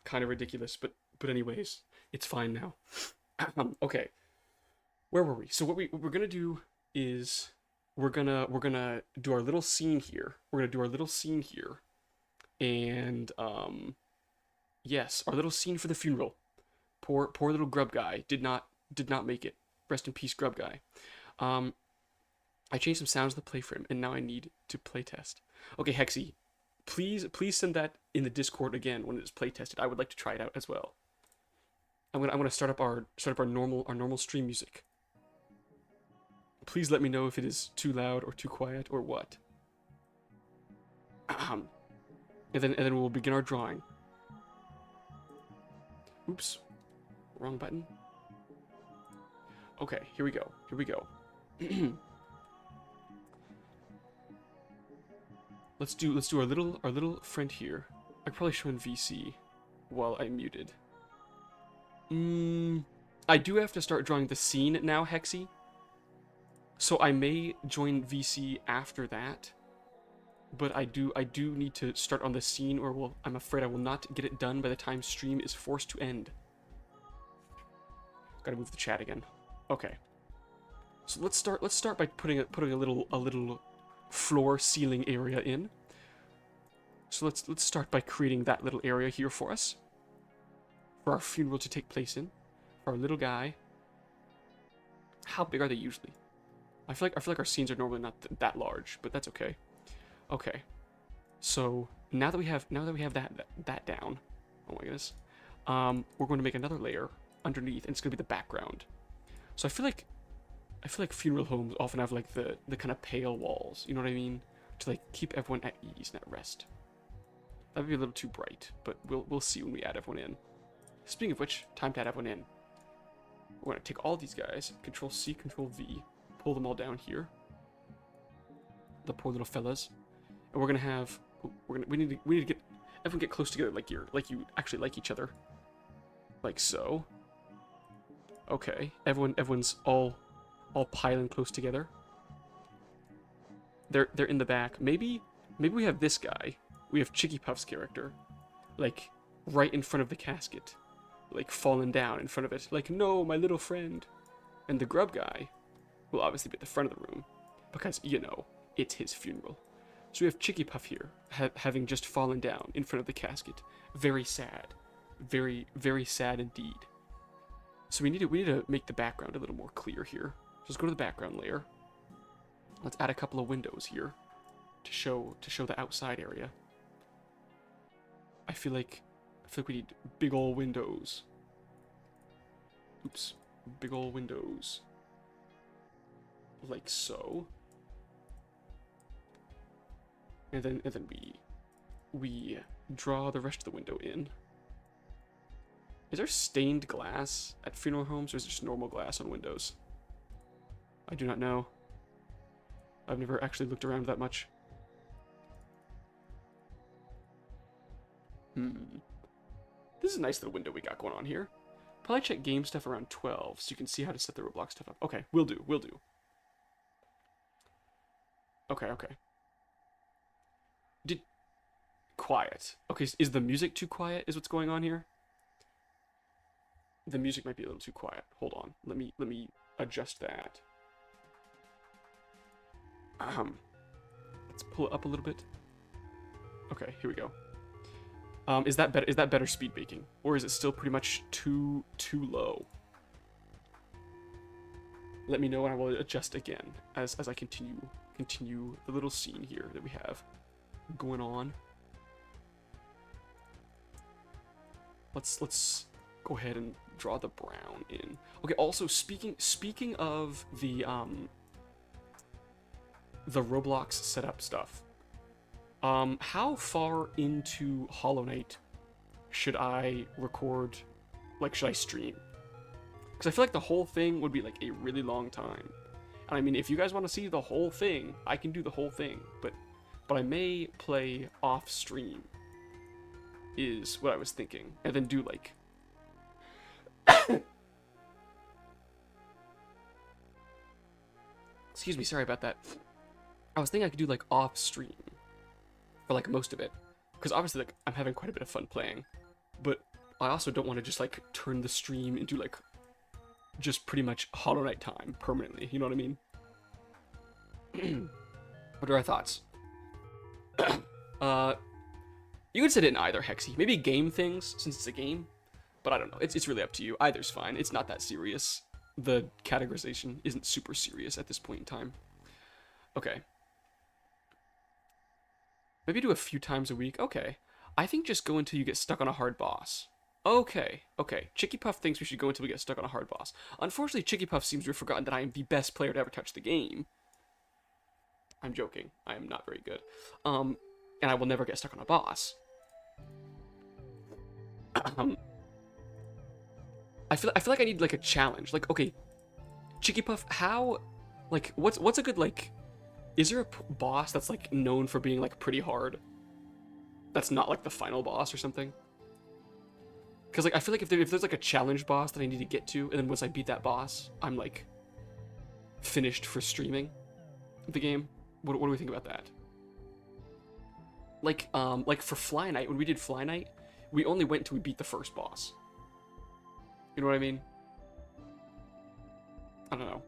kind of ridiculous, but anyways, it's fine now. Okay, where were we? So what we're gonna do is we're gonna do our little scene here. We're gonna do our little scene here, and yes, our little scene for the funeral. Poor little grub guy did not make it. Rest in peace, grub guy. Um, I changed some sounds to the play for him, and now I need to playtest. Okay, Hexy, please send that in the Discord again when it is playtested. I would like to try it out as well. I'm gonna start up our normal stream music. Please let me know if it is too loud or too quiet or what. And then we'll begin our drawing. Oops, wrong button. Okay, here we go. Here we go. let's do our little friend here. I could probably show in VC while I'm muted. I do have to start drawing the scene now, Hexy. So I may join VC after that. But I do need to start on the scene, or I'm afraid I will not get it done by the time stream is forced to end. Gotta move the chat again. Okay. So let's start by putting a little floor ceiling area in. So let's start by creating that little area here for us, for our funeral to take place in, for our little guy. How big are they usually? I feel like our scenes are normally not that large, but that's okay. Okay. So now that we have that down, oh my goodness, we're going to make another layer underneath, and it's going to be the background. So I feel like funeral homes often have like the kind of pale walls, you know what I mean, to like keep everyone at ease and at rest. That would be a little too bright, but we'll see when we add everyone in. Speaking of which, time to add everyone in. We're gonna take all these guys, Control C, Control V, pull them all down here. The poor little fellas, and we're gonna have we need to get everyone get close together like you actually like each other, like so. Okay, everyone's all piling close together. They're in the back. Maybe we have this guy. We have Chicky Puff's character, like right in front of the casket, like falling down in front of it, like no, my little friend. And the grub guy will obviously be at the front of the room, because you know it's his funeral. So we have Chicky Puff here, having just fallen down in front of the casket. Very sad, very sad indeed. So we need to make the background a little more clear here. So let's go to the background layer. Let's add a couple of windows here to show the outside area. I feel like we need big ol' windows. Oops, big ol' windows. Like so. And then we draw the rest of the window in. Is there stained glass at funeral homes, or is it just normal glass on windows? I do not know. I've never actually looked around that much. This is a nice little window we got going on here. Probably check game stuff around 12, so you can see how to set the Roblox stuff up. Okay, will do. Okay. Quiet. Okay, is the music too quiet, is what's going on here? The music might be a little too quiet. Hold on. Let me adjust that. Let's pull it up a little bit. Okay, here we go. Is that better speed baking, or is it still pretty much too low? Let me know and I will adjust again as I continue the little scene here that we have going on. Let's go ahead and draw the brown in. Okay, also speaking of the Roblox setup stuff, how far into Hollow Knight should I record, like should I stream? Because I feel like the whole thing would be like a really long time. And I mean, if you guys want to see the whole thing, I can do the whole thing, but I may play off stream is what I was thinking, and then do like Excuse me, sorry about that. I was thinking I could do like off stream for like most of it, because obviously like I'm having quite a bit of fun playing, but I also don't want to just like turn the stream into like just pretty much Hollow Knight time permanently. You know what I mean? What are our thoughts? You could sit in either, Hexy. Maybe game things since it's a game, but I don't know. It's really up to you. Either's fine. It's not that serious. The categorization isn't super serious at this point in time. Okay. Maybe do a few times a week. Okay. I think just go until you get stuck on a hard boss. Okay. Chicky Puff thinks we should go until we get stuck on a hard boss. Unfortunately, Chicky Puff seems to have forgotten that I am the best player to ever touch the game. I'm joking. I am not very good. And I will never get stuck on a boss. I feel like I need like a challenge. Like, okay, Chicky Puff, how, like, what's a good, like, is there a boss that's like known for being like pretty hard? That's not like the final boss or something. Because like I feel like if there's like a challenge boss that I need to get to, and then once I beat that boss, I'm like finished for streaming the game. What do we think about that? Like for Fly Night, when we did Fly Night, we only went until we beat the first boss. You know what I mean? I don't know.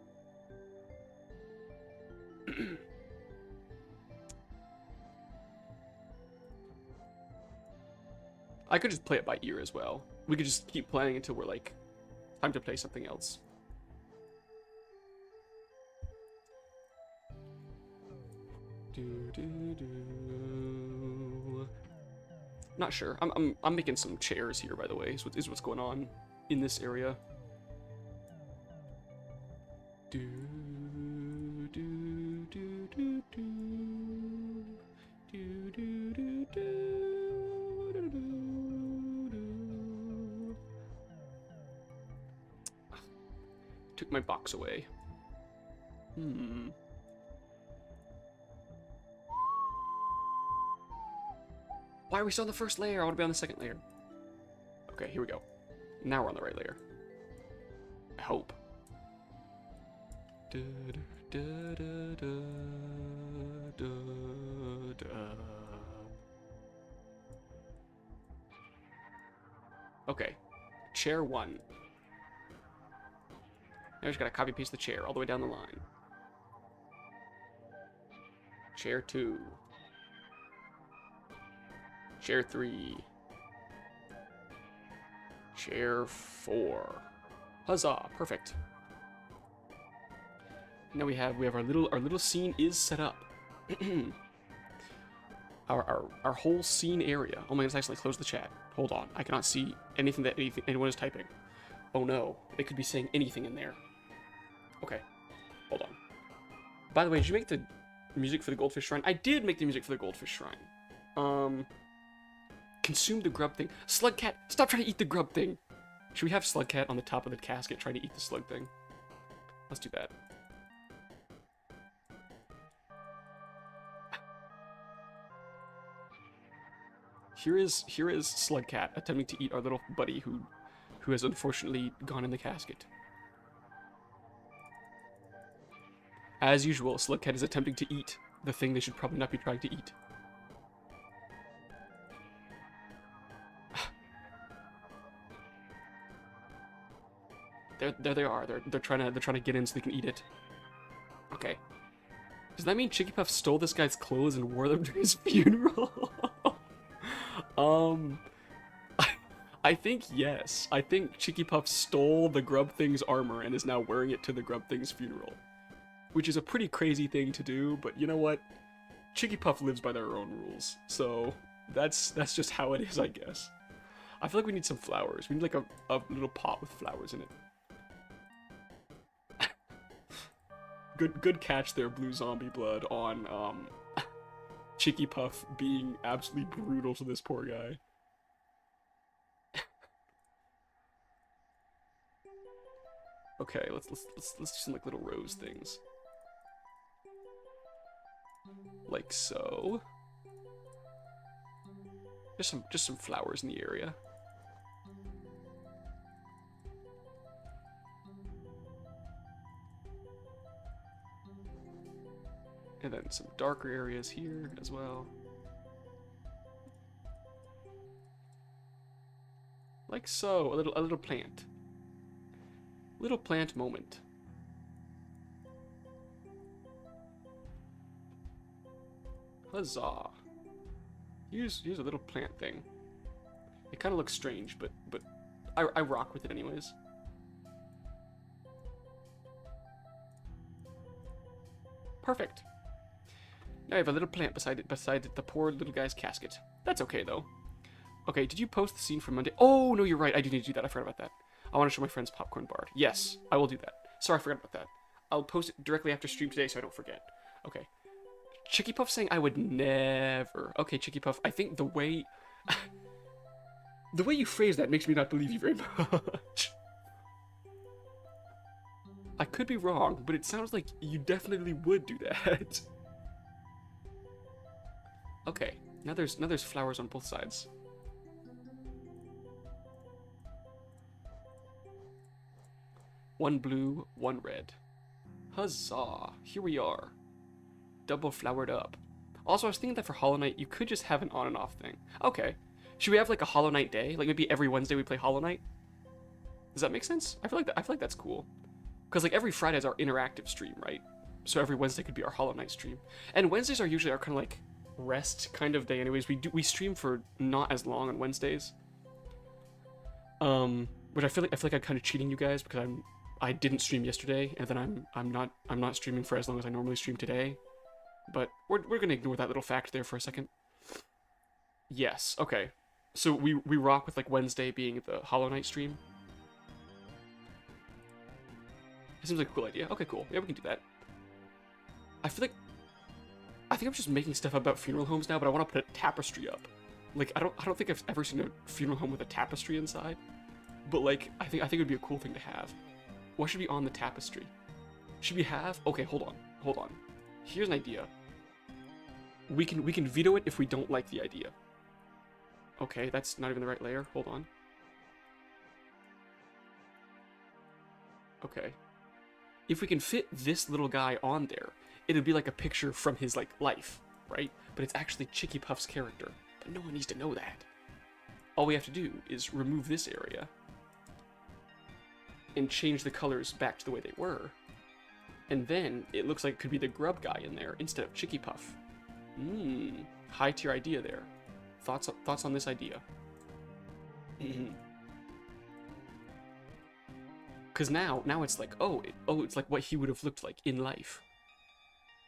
I could just play it by ear as well. We could just keep playing until we're like, time to play something else. Not sure. I'm making some chairs here, by the way. Is what's going on in this area. Took my box away. Why are we still on the first layer? I want to be on the second layer. Okay, here we go. Now we're on the right layer. I hope. Okay. Chair 1. Now I just gotta copy paste the chair all the way down the line. Chair 2. Chair 3. Chair 4. Huzzah! Perfect. Now we have our little scene is set up. our whole scene area. Oh my goodness! I accidentally closed the chat. Hold on, I cannot see anything that anyone is typing. Oh no, they could be saying anything in there. Okay, hold on. By the way, did you make the music for the Goldfish Shrine? I did make the music for the Goldfish Shrine. Consume the grub thing. Slugcat, stop trying to eat the grub thing. Should we have Slugcat on the top of the casket trying to eat the slug thing? Let's do that. Here is Slugcat attempting to eat our little buddy who has unfortunately gone in the casket. As usual, Slugcat is attempting to eat the thing they should probably not be trying to eat. There they are. They're trying to get in so they can eat it. Okay. Does that mean Chicky Puff stole this guy's clothes and wore them to his funeral? I think yes. I think Chicky Puff stole the Grub Thing's armor and is now wearing it to the Grub Thing's funeral. Which is a pretty crazy thing to do, but you know what? Chicky Puff lives by their own rules, so that's just how it is, I guess. I feel like we need some flowers. We need like a little pot with flowers in it. Good catch there, Blue Zombie Blood, on Chicky Puff being absolutely brutal to this poor guy. Okay, let's do some like little rose things. Like so. Just some flowers in the area. And then some darker areas here as well. Like so, a little plant. Little plant moment. Huzzah. Here's a little plant thing. It kind of looks strange, but I rock with it anyways. Perfect. Now I have a little plant beside the poor little guy's casket. That's okay though. Okay, did you post the scene from Monday? Oh no, you're right. I do need to do that. I forgot about that. I want to show my friends Popcorn Bard. Yes, I will do that. Sorry, I forgot about that. I'll post it directly after stream today so I don't forget. Okay. Chicky Puff saying I would never. Okay, Chicky Puff, I think the way the way you phrase that makes me not believe you very much. I could be wrong, but it sounds like you definitely would do that. Okay, now there's flowers on both sides. One blue, one red. Huzzah! Here we are. Double flowered up. Also, I was thinking that for Hollow Knight, you could just have an on and off thing. Okay. Should we have like a Hollow Knight day? Like maybe every Wednesday we play Hollow Knight? Does that make sense? I feel like that's cool. Because like every Friday is our interactive stream, right? So every Wednesday could be our Hollow Knight stream. And Wednesdays are usually our kind of like rest kind of day anyways. We stream for not as long on Wednesdays. Which I feel like I'm kind of cheating you guys because I didn't stream yesterday, and then I'm not streaming for as long as I normally stream today. But we're gonna ignore that little fact there for a second. Yes, okay. So we rock with like Wednesday being the Hollow Knight stream. It seems like a cool idea. Okay, cool. Yeah, we can do that. I think I'm just making stuff about funeral homes now, but I want to put a tapestry up. Like I don't think I've ever seen a funeral home with a tapestry inside. But like I think it would be a cool thing to have. What should be on the tapestry? Should we have? Okay, hold on. Here's an idea. We can veto it if we don't like the idea. Okay, that's not even the right layer. Hold on. Okay. If we can fit this little guy on there, it'd be like a picture from his like life, right? But it's actually Chicky Puff's character. But no one needs to know that. All we have to do is remove this area and change the colors back to the way they were. And then it looks like it could be the grub guy in there instead of Chicky Puff. High tier idea there. Thoughts on this idea? Because now it's like, it's like what he would have looked like in life.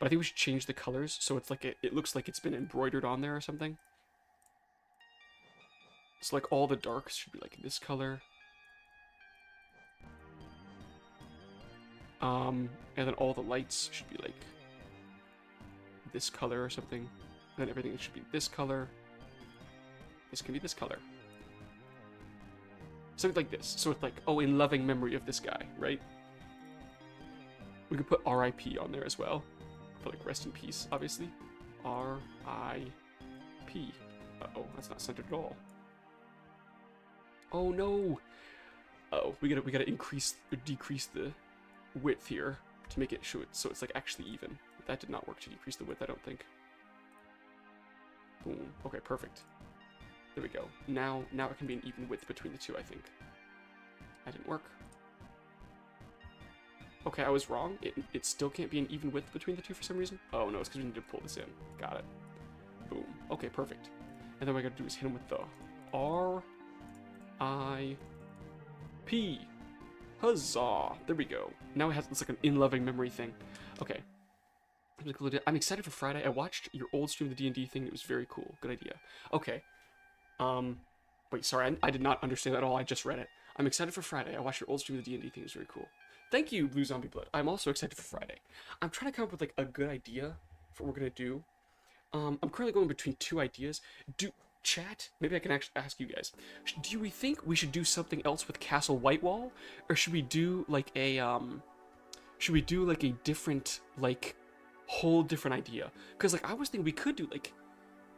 But I think we should change the colors so it's like it looks like it's been embroidered on there or something. So like all the darks should be like this color. And then all the lights should be like this color or something. And then everything should be this color. This can be this color. Something like this. So it's like, in loving memory of this guy, right? We could put R.I.P. on there as well. Put like rest in peace, obviously. R.I.P. Uh-oh, that's not centered at all. Oh no! We gotta increase or decrease the width here to make it show it so it's like actually even. That did not work to decrease the width, I don't think. Boom. Okay, perfect. There we go. Now it can be an even width between the two, I think. That didn't work. Okay, I was wrong. It still can't be an even width between the two for some reason. Oh no, it's because we need to pull this in. Got it. Boom. Okay, perfect. And then what I gotta do is hit him with the R.I.P. Huzzah! There we go. Now it's like an in-loving memory thing. Okay. I'm excited for Friday. I watched your old stream of the D&D thing. It was very cool. Good idea. Okay. Wait, sorry. I did not understand that at all. I just read it. I'm excited for Friday. I watched your old stream of the D&D thing. It was very cool. Thank you, Blue Zombie Blood. I'm also excited for Friday. I'm trying to come up with like a good idea for what we're gonna do. I'm currently going between two ideas. Chat, maybe I can actually ask you guys. Do we think we should do something else with Castle Whitewall, or should we do like a different, like, whole different idea? Because like I was thinking we could do like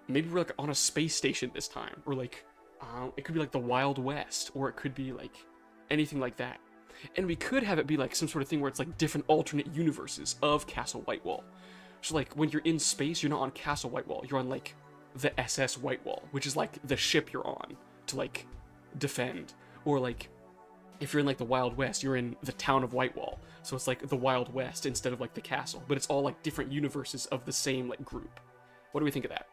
maybe we're like on a space station this time, or like it could be like the Wild West, or it could be like anything like that. And we could have it be like some sort of thing where it's like different alternate universes of Castle Whitewall. So like when you're in space, you're not on Castle Whitewall. You're on like the SS Whitewall, which is like the ship you're on to like defend. Or like if you're in like the Wild West, you're in the town of Whitewall. So it's like the Wild West instead of like the castle. But it's all like different universes of the same like group. What do we think of that?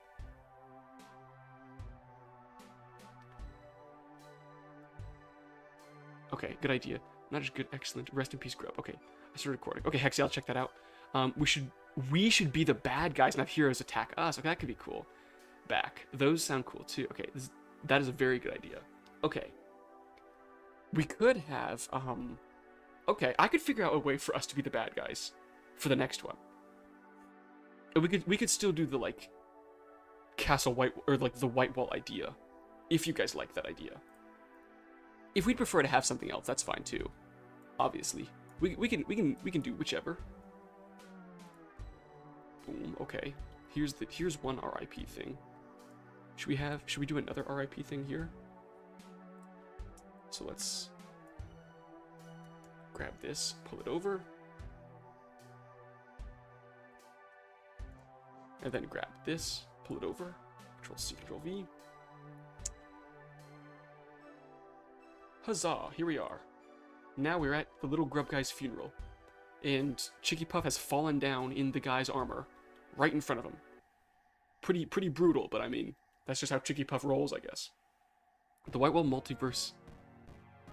Okay, good idea. Not just good, excellent. Rest in peace, Grub. Okay, I started recording. Okay, Hexy, I'll check that out. We should be the bad guys and have heroes attack us. Okay, that could be cool. Back. Those sound cool too. Okay, that is a very good idea. Okay. We could have, okay, I could figure out a way for us to be the bad guys for the next one. And we could still do the, like, Castle White, or, like, the White Wall idea, if you guys like that idea. If we'd prefer to have something else, that's fine too. Obviously. We can do whichever. Boom, okay. Here's one RIP thing. Should we do another RIP thing here? So let's grab this, pull it over, and then grab this, pull it over, Control C, Control V. Huzzah, here we are. Now we're at the little grub guy's funeral, and Chicky Puff has fallen down in the guy's armor, right in front of him. Pretty brutal, but I mean, that's just how Chicky Puff rolls, I guess. The White Wall multiverse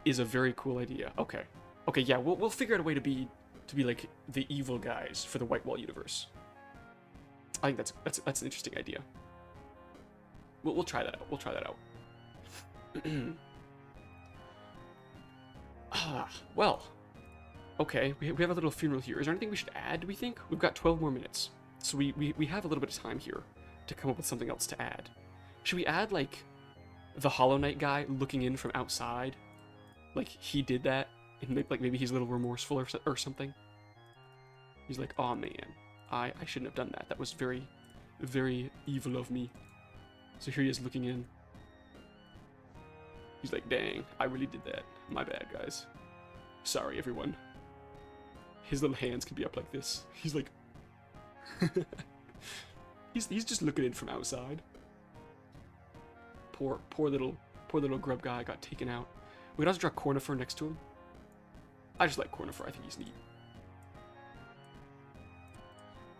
is a very cool idea. Okay, yeah, we'll figure out a way to be like the evil guys for the White Wall universe. I think that's an interesting idea. We'll try that out. We'll try that out. Well, okay, we have a little funeral here. Is there anything we should add, do we think? We've got 12 more minutes, so we have a little bit of time here to come up with something else to add. Should we add, like, the Hollow Knight guy looking in from outside? Like, he did that, and like maybe he's a little remorseful or something. He's like, oh man, I shouldn't have done that. That was very, very evil of me. So here he is looking in. He's like, dang, I really did that. My bad, guys. Sorry, everyone. His little hands can be up like this. He's like... he's just looking in from outside. Poor little grub guy got taken out. We could also draw Cornifer next to him. I just like Cornifer. I think he's neat.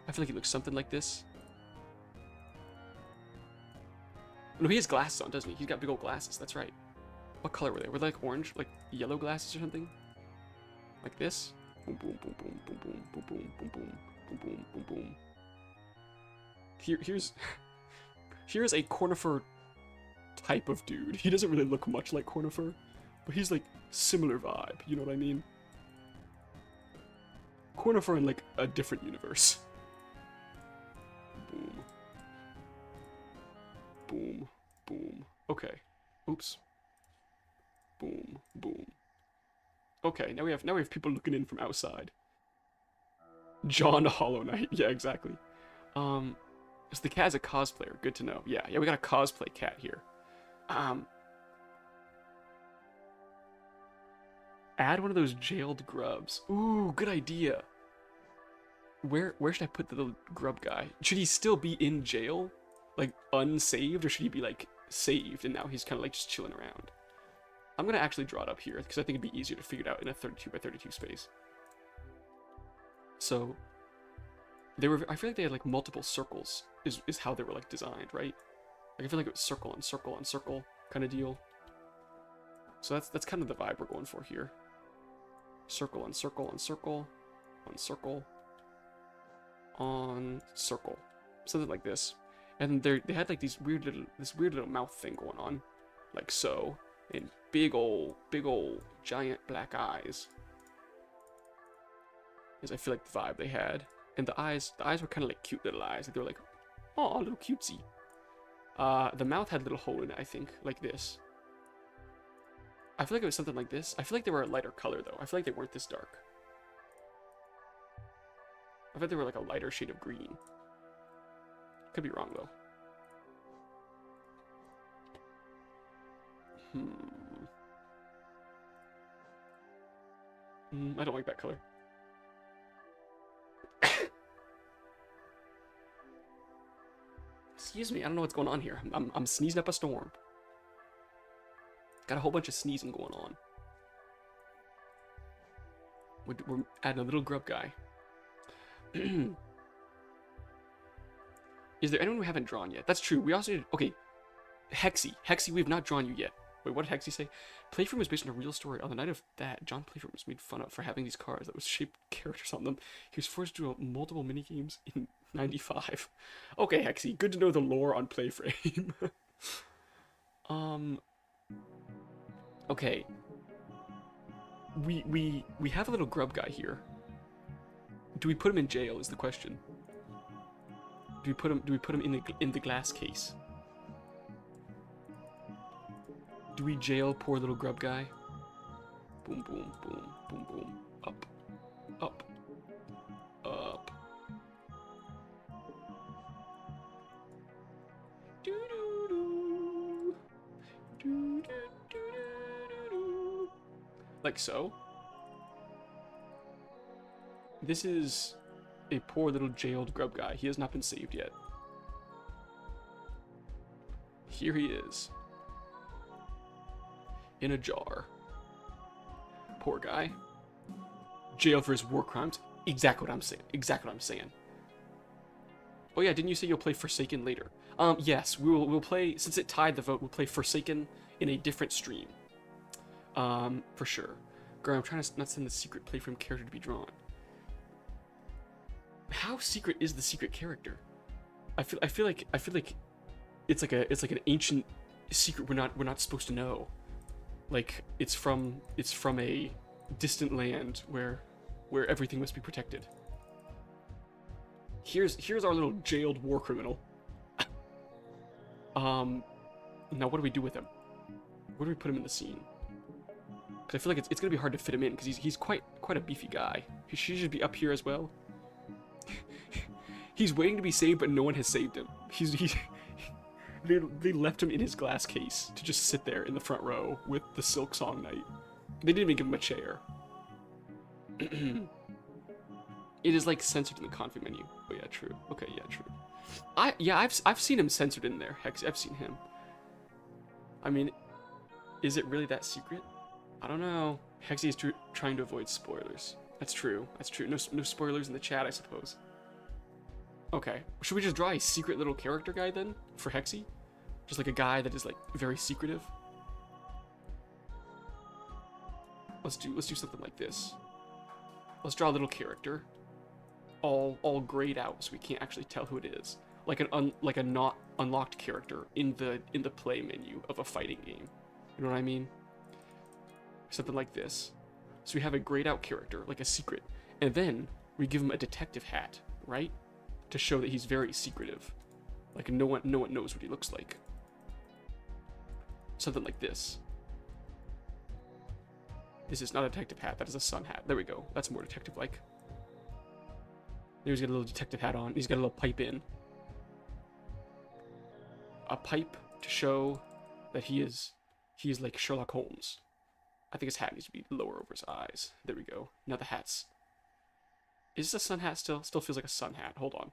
I feel like he looks something like this. No, he has glasses on, doesn't he? He's got big old glasses. That's right. What color were they? Were they like orange? Like yellow glasses or something? Like this? Boom, boom, boom, boom, boom, boom, boom, boom, boom, boom, boom, boom, boom, boom. Here's a Cornifer type of dude. He doesn't really look much like Cornifer, but he's like similar vibe. You know what I mean? Cornifer in like a different universe. Boom. Boom. Boom. Okay. Oops. Boom. Boom. Okay, now we have people looking in from outside. John Hollow Knight. Yeah, exactly. So the cat's a cosplayer. Good to know. Yeah, we got a cosplay cat here. Add one of those jailed grubs. Ooh, good idea. Where should I put the little grub guy? Should he still be in jail? Like, unsaved? Or should he be, like, saved and now he's kind of, like, just chilling around? I'm gonna actually draw it up here, because I think it'd be easier to figure it out in a 32 by 32 space. So, I feel like they had, like, multiple circles, is how they were, like, designed, right? Like, I feel like it was circle and circle and circle kind of deal. So that's kind of the vibe we're going for here. Circle and circle and circle on circle on circle, something like this. And they had like this weird little mouth thing going on, like so, and big old giant black eyes. Is I feel like the vibe they had, and the eyes were kind of like cute little eyes. Like they were like, oh, a little cutesy. The mouth had a little hole in it, I think, like this. I feel like it was something like this. I feel like they were a lighter color, though. I feel like they weren't this dark. I thought they were like a lighter shade of green. Could be wrong, though. I don't like that color. Excuse me, I don't know what's going on here. I'm sneezing up a storm. Got a whole bunch of sneezing going on. We're adding a little grub guy. Is there anyone we haven't drawn yet? That's true. We also did, okay. Hexy. Hexy, we've not drawn you yet. Wait, what did Hexy say? Playframe was based on a real story. On the night of that, John Playframe was made fun of for having these cards that was shaped characters on them. He was forced to do multiple minigames in 95. Okay, Hexy, good to know the lore on Playframe. Okay. We have a little grub guy here. Do we put him in jail is the question. Do we put him in the glass case? Do we jail poor little grub guy? Boom, boom, boom, boom, boom. Up, up, up. Doo-doo-doo. Doo-doo-doo-doo-doo. Like so. This is a poor little jailed grub guy. He has not been saved yet. Here he is. In a jar. Poor guy. Jail for his war crimes. Exactly what I'm saying. Exactly what I'm saying. Oh yeah, didn't you say you'll play Forsaken later? Yes, we'll play, since it tied the vote, we'll play Forsaken in a different stream. For sure. Girl, I'm trying to not send the secret Playframe character to be drawn. How secret is the secret character? I feel like it's like an ancient secret we're not supposed to know. Like it's from a distant land where everything must be protected. Here's our little jailed war criminal. Now what do we do with him? Where do we put him in the scene? Because I feel like it's gonna be hard to fit him in because he's quite a beefy guy. He should be up here as well. He's waiting to be saved, but no one has saved him. They left him in his glass case to just sit there in the front row with the Silk Song Knight. They didn't even give him a chair. It is like censored in the config menu. Oh yeah, true. Okay, yeah, true. I've seen him censored in there. Hex, I've seen him. I mean, is it really that secret? I don't know. Hexy is trying to avoid spoilers. That's true. That's true. No spoilers in the chat, I suppose. Okay. Should we just draw a secret little character guy then for Hexy? Just like a guy that is like very secretive. Let's do something like this. Let's draw a little character, all grayed out, so we can't actually tell who it is. Like a not unlocked character in the play menu of a fighting game. You know what I mean? Something like this. So we have a grayed out character, like a secret, and then we give him a detective hat, right? To show that he's very secretive. Like no one knows what he looks like. Something like this. This is not a detective hat, that is a sun hat. There we go. That's more detective-like. He's got a little detective hat on. He's got a little pipe in. A pipe to show that he is like Sherlock Holmes. I think his hat needs to be lower over his eyes. There we go. Now the hat's... Is this a sun hat still? Still feels like a sun hat. Hold on.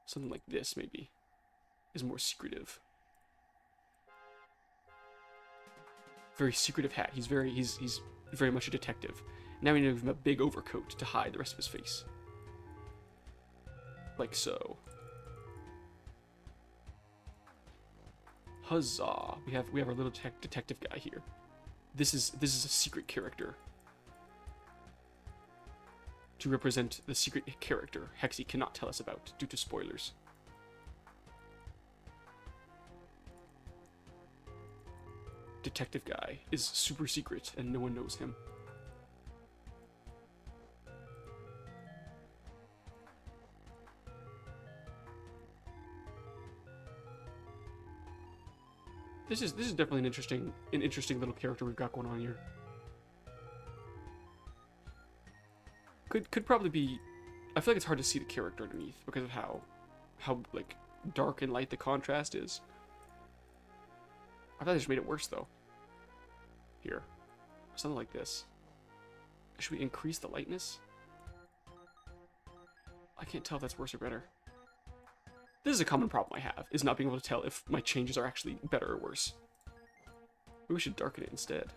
Something like this, maybe, is more secretive. Very secretive hat. He's very much a detective. Now we need to give him a big overcoat to hide the rest of his face. Like so. Huzzah! We have our little detective guy here. This is a secret character. To represent the secret character Hexy cannot tell us about due to spoilers. Detective guy is super secret and no one knows him. This is definitely an interesting little character we've got going on here. Could probably be. I feel like it's hard to see the character underneath because of how like dark and light the contrast is. I thought they just made it worse though. Here, something like this. Should we increase the lightness? I can't tell if that's worse or better. This is a common problem I have, is not being able to tell if my changes are actually better or worse. Maybe we should darken it instead.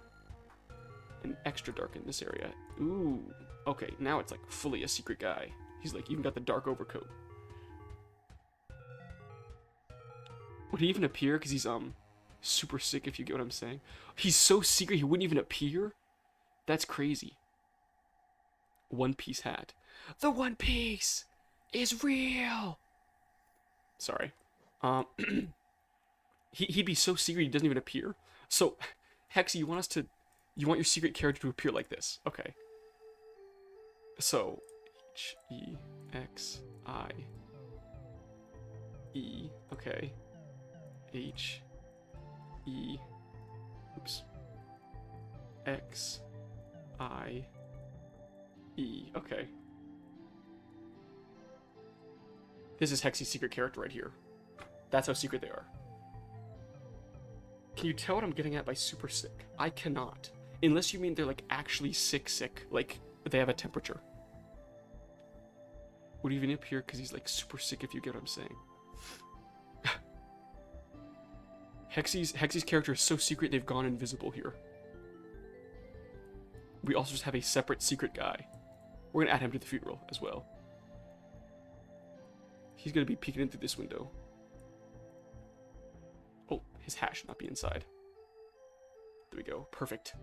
And extra darken this area. Ooh. Okay, now it's like fully a secret guy. He's like even got the dark overcoat. Would he even appear? Because he's super sick, if you get what I'm saying. He's so secret he wouldn't even appear? That's crazy. One Piece hat. The One Piece is real! Sorry. He'd be so secret he doesn't even appear. So, Hexy, you want your secret character to appear like this. Okay. So, H-E-X-I-E. Okay. H-E. Oops. X-I-E. Okay. This is Hexy's secret character right here. That's how secret they are. Can you tell what I'm getting at by super sick? I cannot. Unless you mean they're like actually sick. Like they have a temperature. Would he even appear because he's like super sick, if you get what I'm saying? Hexy's character is so secret they've gone invisible here. We also just have a separate secret guy. We're gonna add him to the funeral as well. He's gonna be peeking in through this window. Oh, his hat should not be inside. There we go. Perfect.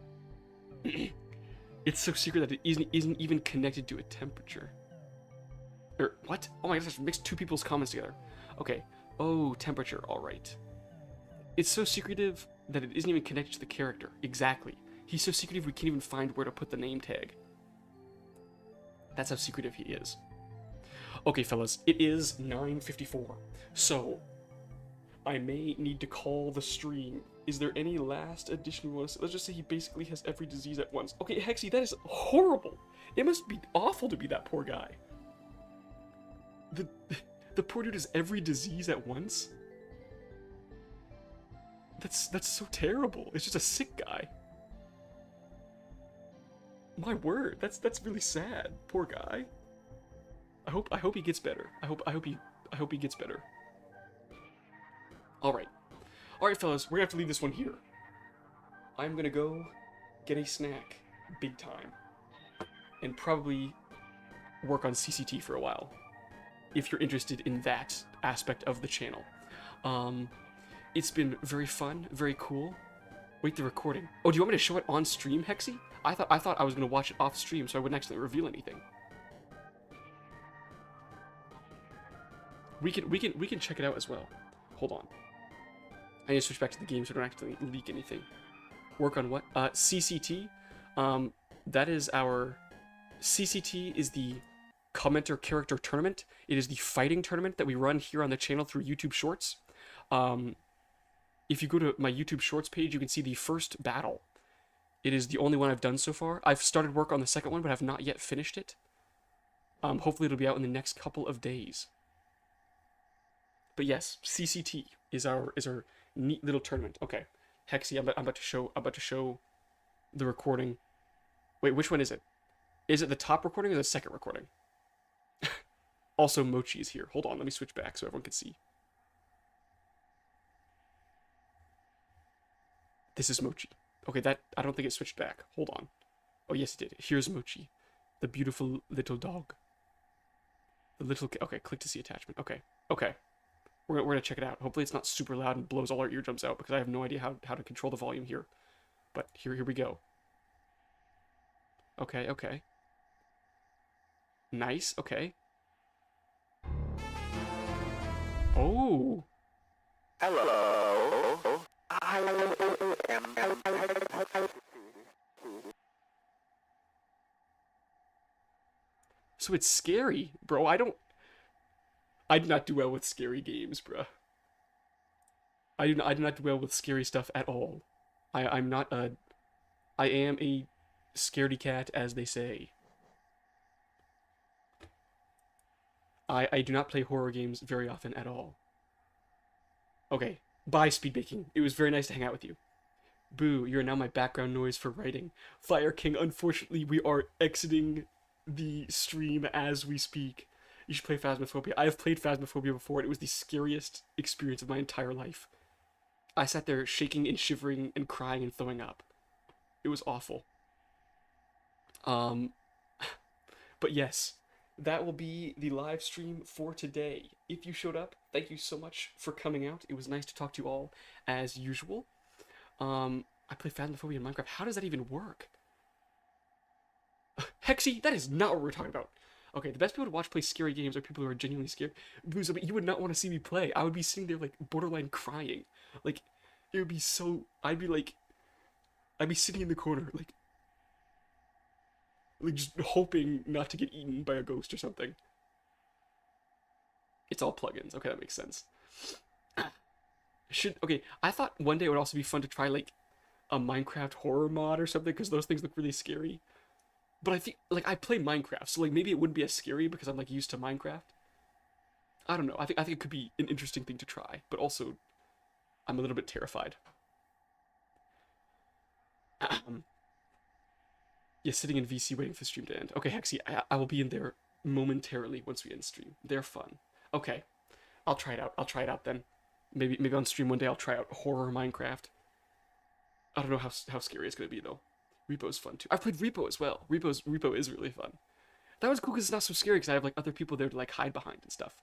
It's so secret that it isn't even connected to a temperature. Or, what? Oh my gosh, I just mixed two people's comments together. Okay. Oh, temperature. Alright. It's so secretive that it isn't even connected to the character. Exactly. He's so secretive we can't even find where to put the name tag. That's how secretive he is. Okay, fellas. It is 9:54. So, I may need to call the stream. Is there any last addition you want to say? Let's just say he basically has every disease at once. Okay, Hexy, that is horrible. It must be awful to be that poor guy. The poor dude has every disease at once? That's so terrible. It's just a sick guy. My word, that's really sad. Poor guy. I hope he gets better. I hope he gets better. Alright, fellas, we're gonna have to leave this one here. I'm gonna go get a snack, big time, and probably work on CCT for a while, if you're interested in that aspect of the channel. It's been very fun, very cool. Wait, the recording. Oh, do you want me to show it on stream, Hexy? I thought I was gonna watch it off stream, so I wouldn't actually reveal anything. We can check it out as well. Hold on. I need to switch back to the game so I don't actually leak anything. Work on what? CCT. That is our... CCT is the commenter character tournament. It is the fighting tournament that we run here on the channel through YouTube Shorts. If you go to my YouTube Shorts page, you can see the first battle. It is the only one I've done so far. I've started work on the second one, but have not yet finished it. Hopefully it'll be out in the next couple of days. But yes, CCT is our neat little tournament. Okay, Hexy, I'm about to show the recording. Wait, which one is it? Is it the top recording or the second recording? Also, Mochi is here. Hold on, let me switch back so everyone can see. This is Mochi. Okay, I don't think it switched back. Hold on. Oh, yes, it did. Here's Mochi, the beautiful little dog. The little... Okay, click to see attachment. Okay. We're gonna check it out. Hopefully it's not super loud and blows all our eardrums out, because I have no idea how to control the volume here. But here we go. Okay. Nice, okay. Oh! Hello. So it's scary, bro. I do not do well with scary games, bruh. I do not do well with scary stuff at all. I am a scaredy cat, as they say. I do not play horror games very often at all. Okay, bye, Speed Baking. It was very nice to hang out with you. Boo, you're now my background noise for writing. Fire King, unfortunately, we are exiting the stream as we speak. You should play Phasmophobia. I have played Phasmophobia before, and it was the scariest experience of my entire life. I sat there shaking and shivering and crying and throwing up. It was awful. Um, but yes, that will be the live stream for today. If you showed up, thank you so much for coming out. It was nice to talk to you all as usual. I play Phasmophobia in Minecraft. How does that even work? Hexy, that is not what we're talking about. Okay, the best people to watch play scary games are people who are genuinely scared. Booze, you would not want to see me play. I would be sitting there like borderline crying. Like, it would be so. I'd be sitting in the corner like just hoping not to get eaten by a ghost or something. It's all plugins. Okay, that makes sense. Okay, I thought one day it would also be fun to try like a Minecraft horror mod or something because those things look really scary. But I think like I play Minecraft, so like maybe it wouldn't be as scary because I'm like used to Minecraft. I don't know. I think it could be an interesting thing to try, but also I'm a little bit terrified. Yeah, sitting in VC waiting for the stream to end. Okay, Hexy, I will be in there momentarily once we end stream. They're fun. Okay, I'll try it out. I'll try it out then. Maybe on stream one day I'll try out horror Minecraft. I don't know how scary it's gonna be though. Repo's fun too. I've played Repo as well. Repo is really fun. That was cool because it's not so scary because I have like other people there to like hide behind and stuff.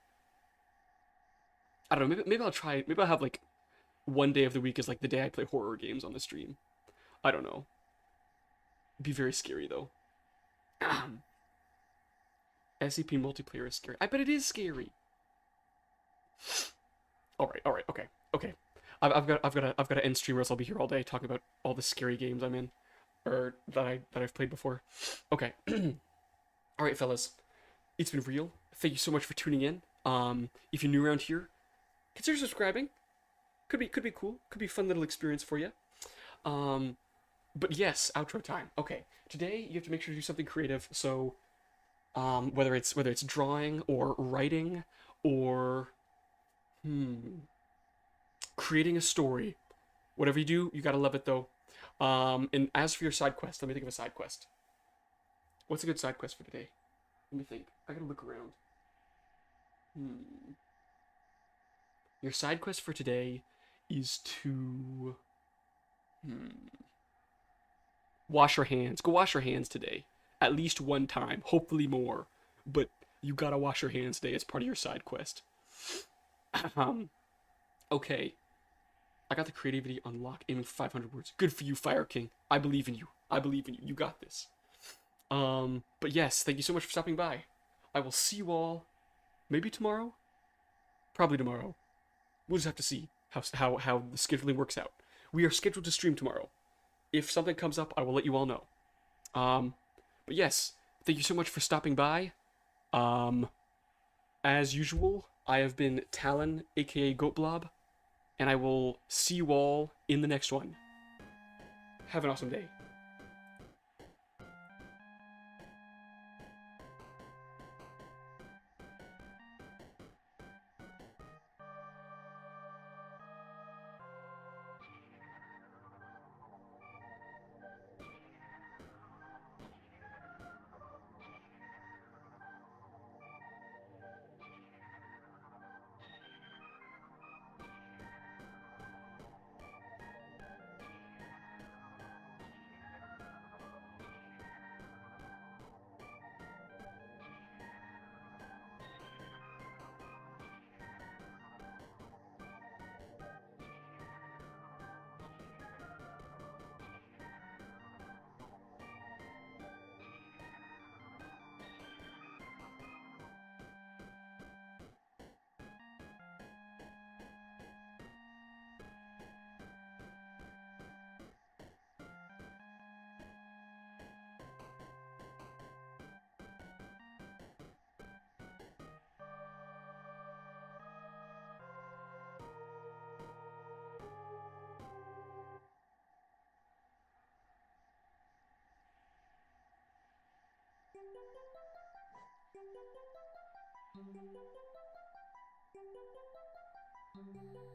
I don't know. Maybe I'll try. Maybe I'll have like one day of the week is like the day I play horror games on the stream. I don't know. It'd be very scary though. SCP multiplayer is scary. I bet it is scary. All right, okay. I've got to end stream, or else I'll be here all day talking about all the scary games I'm in, or that I've played before. Okay. All right, fellas, it's been real. Thank you so much for tuning in. If you're new around here, consider subscribing. Could be cool. Could be a fun little experience for you. But yes, outro time. Okay, today you have to make sure to do something creative. So, whether it's drawing or writing or creating a story, whatever you do, you gotta love it though. And as for your side quest, let me think of a side quest. What's a good side quest for today? Let me think. I gotta look around. Your side quest for today is to wash your hands. Go wash your hands today. At least one time, hopefully more. But you gotta wash your hands today as part of your side quest. Okay. I got the creativity unlock aiming for 500 words. Good for you, Fire King. I believe in you. I believe in you. You got this. But yes, thank you so much for stopping by. I will see you all maybe tomorrow. Probably tomorrow. We'll just have to see how the scheduling works out. We are scheduled to stream tomorrow. If something comes up, I will let you all know. But yes, thank you so much for stopping by. As usual, I have been Talon, aka GoatBlob, and I will see you all in the next one. Have an awesome day. Thank you.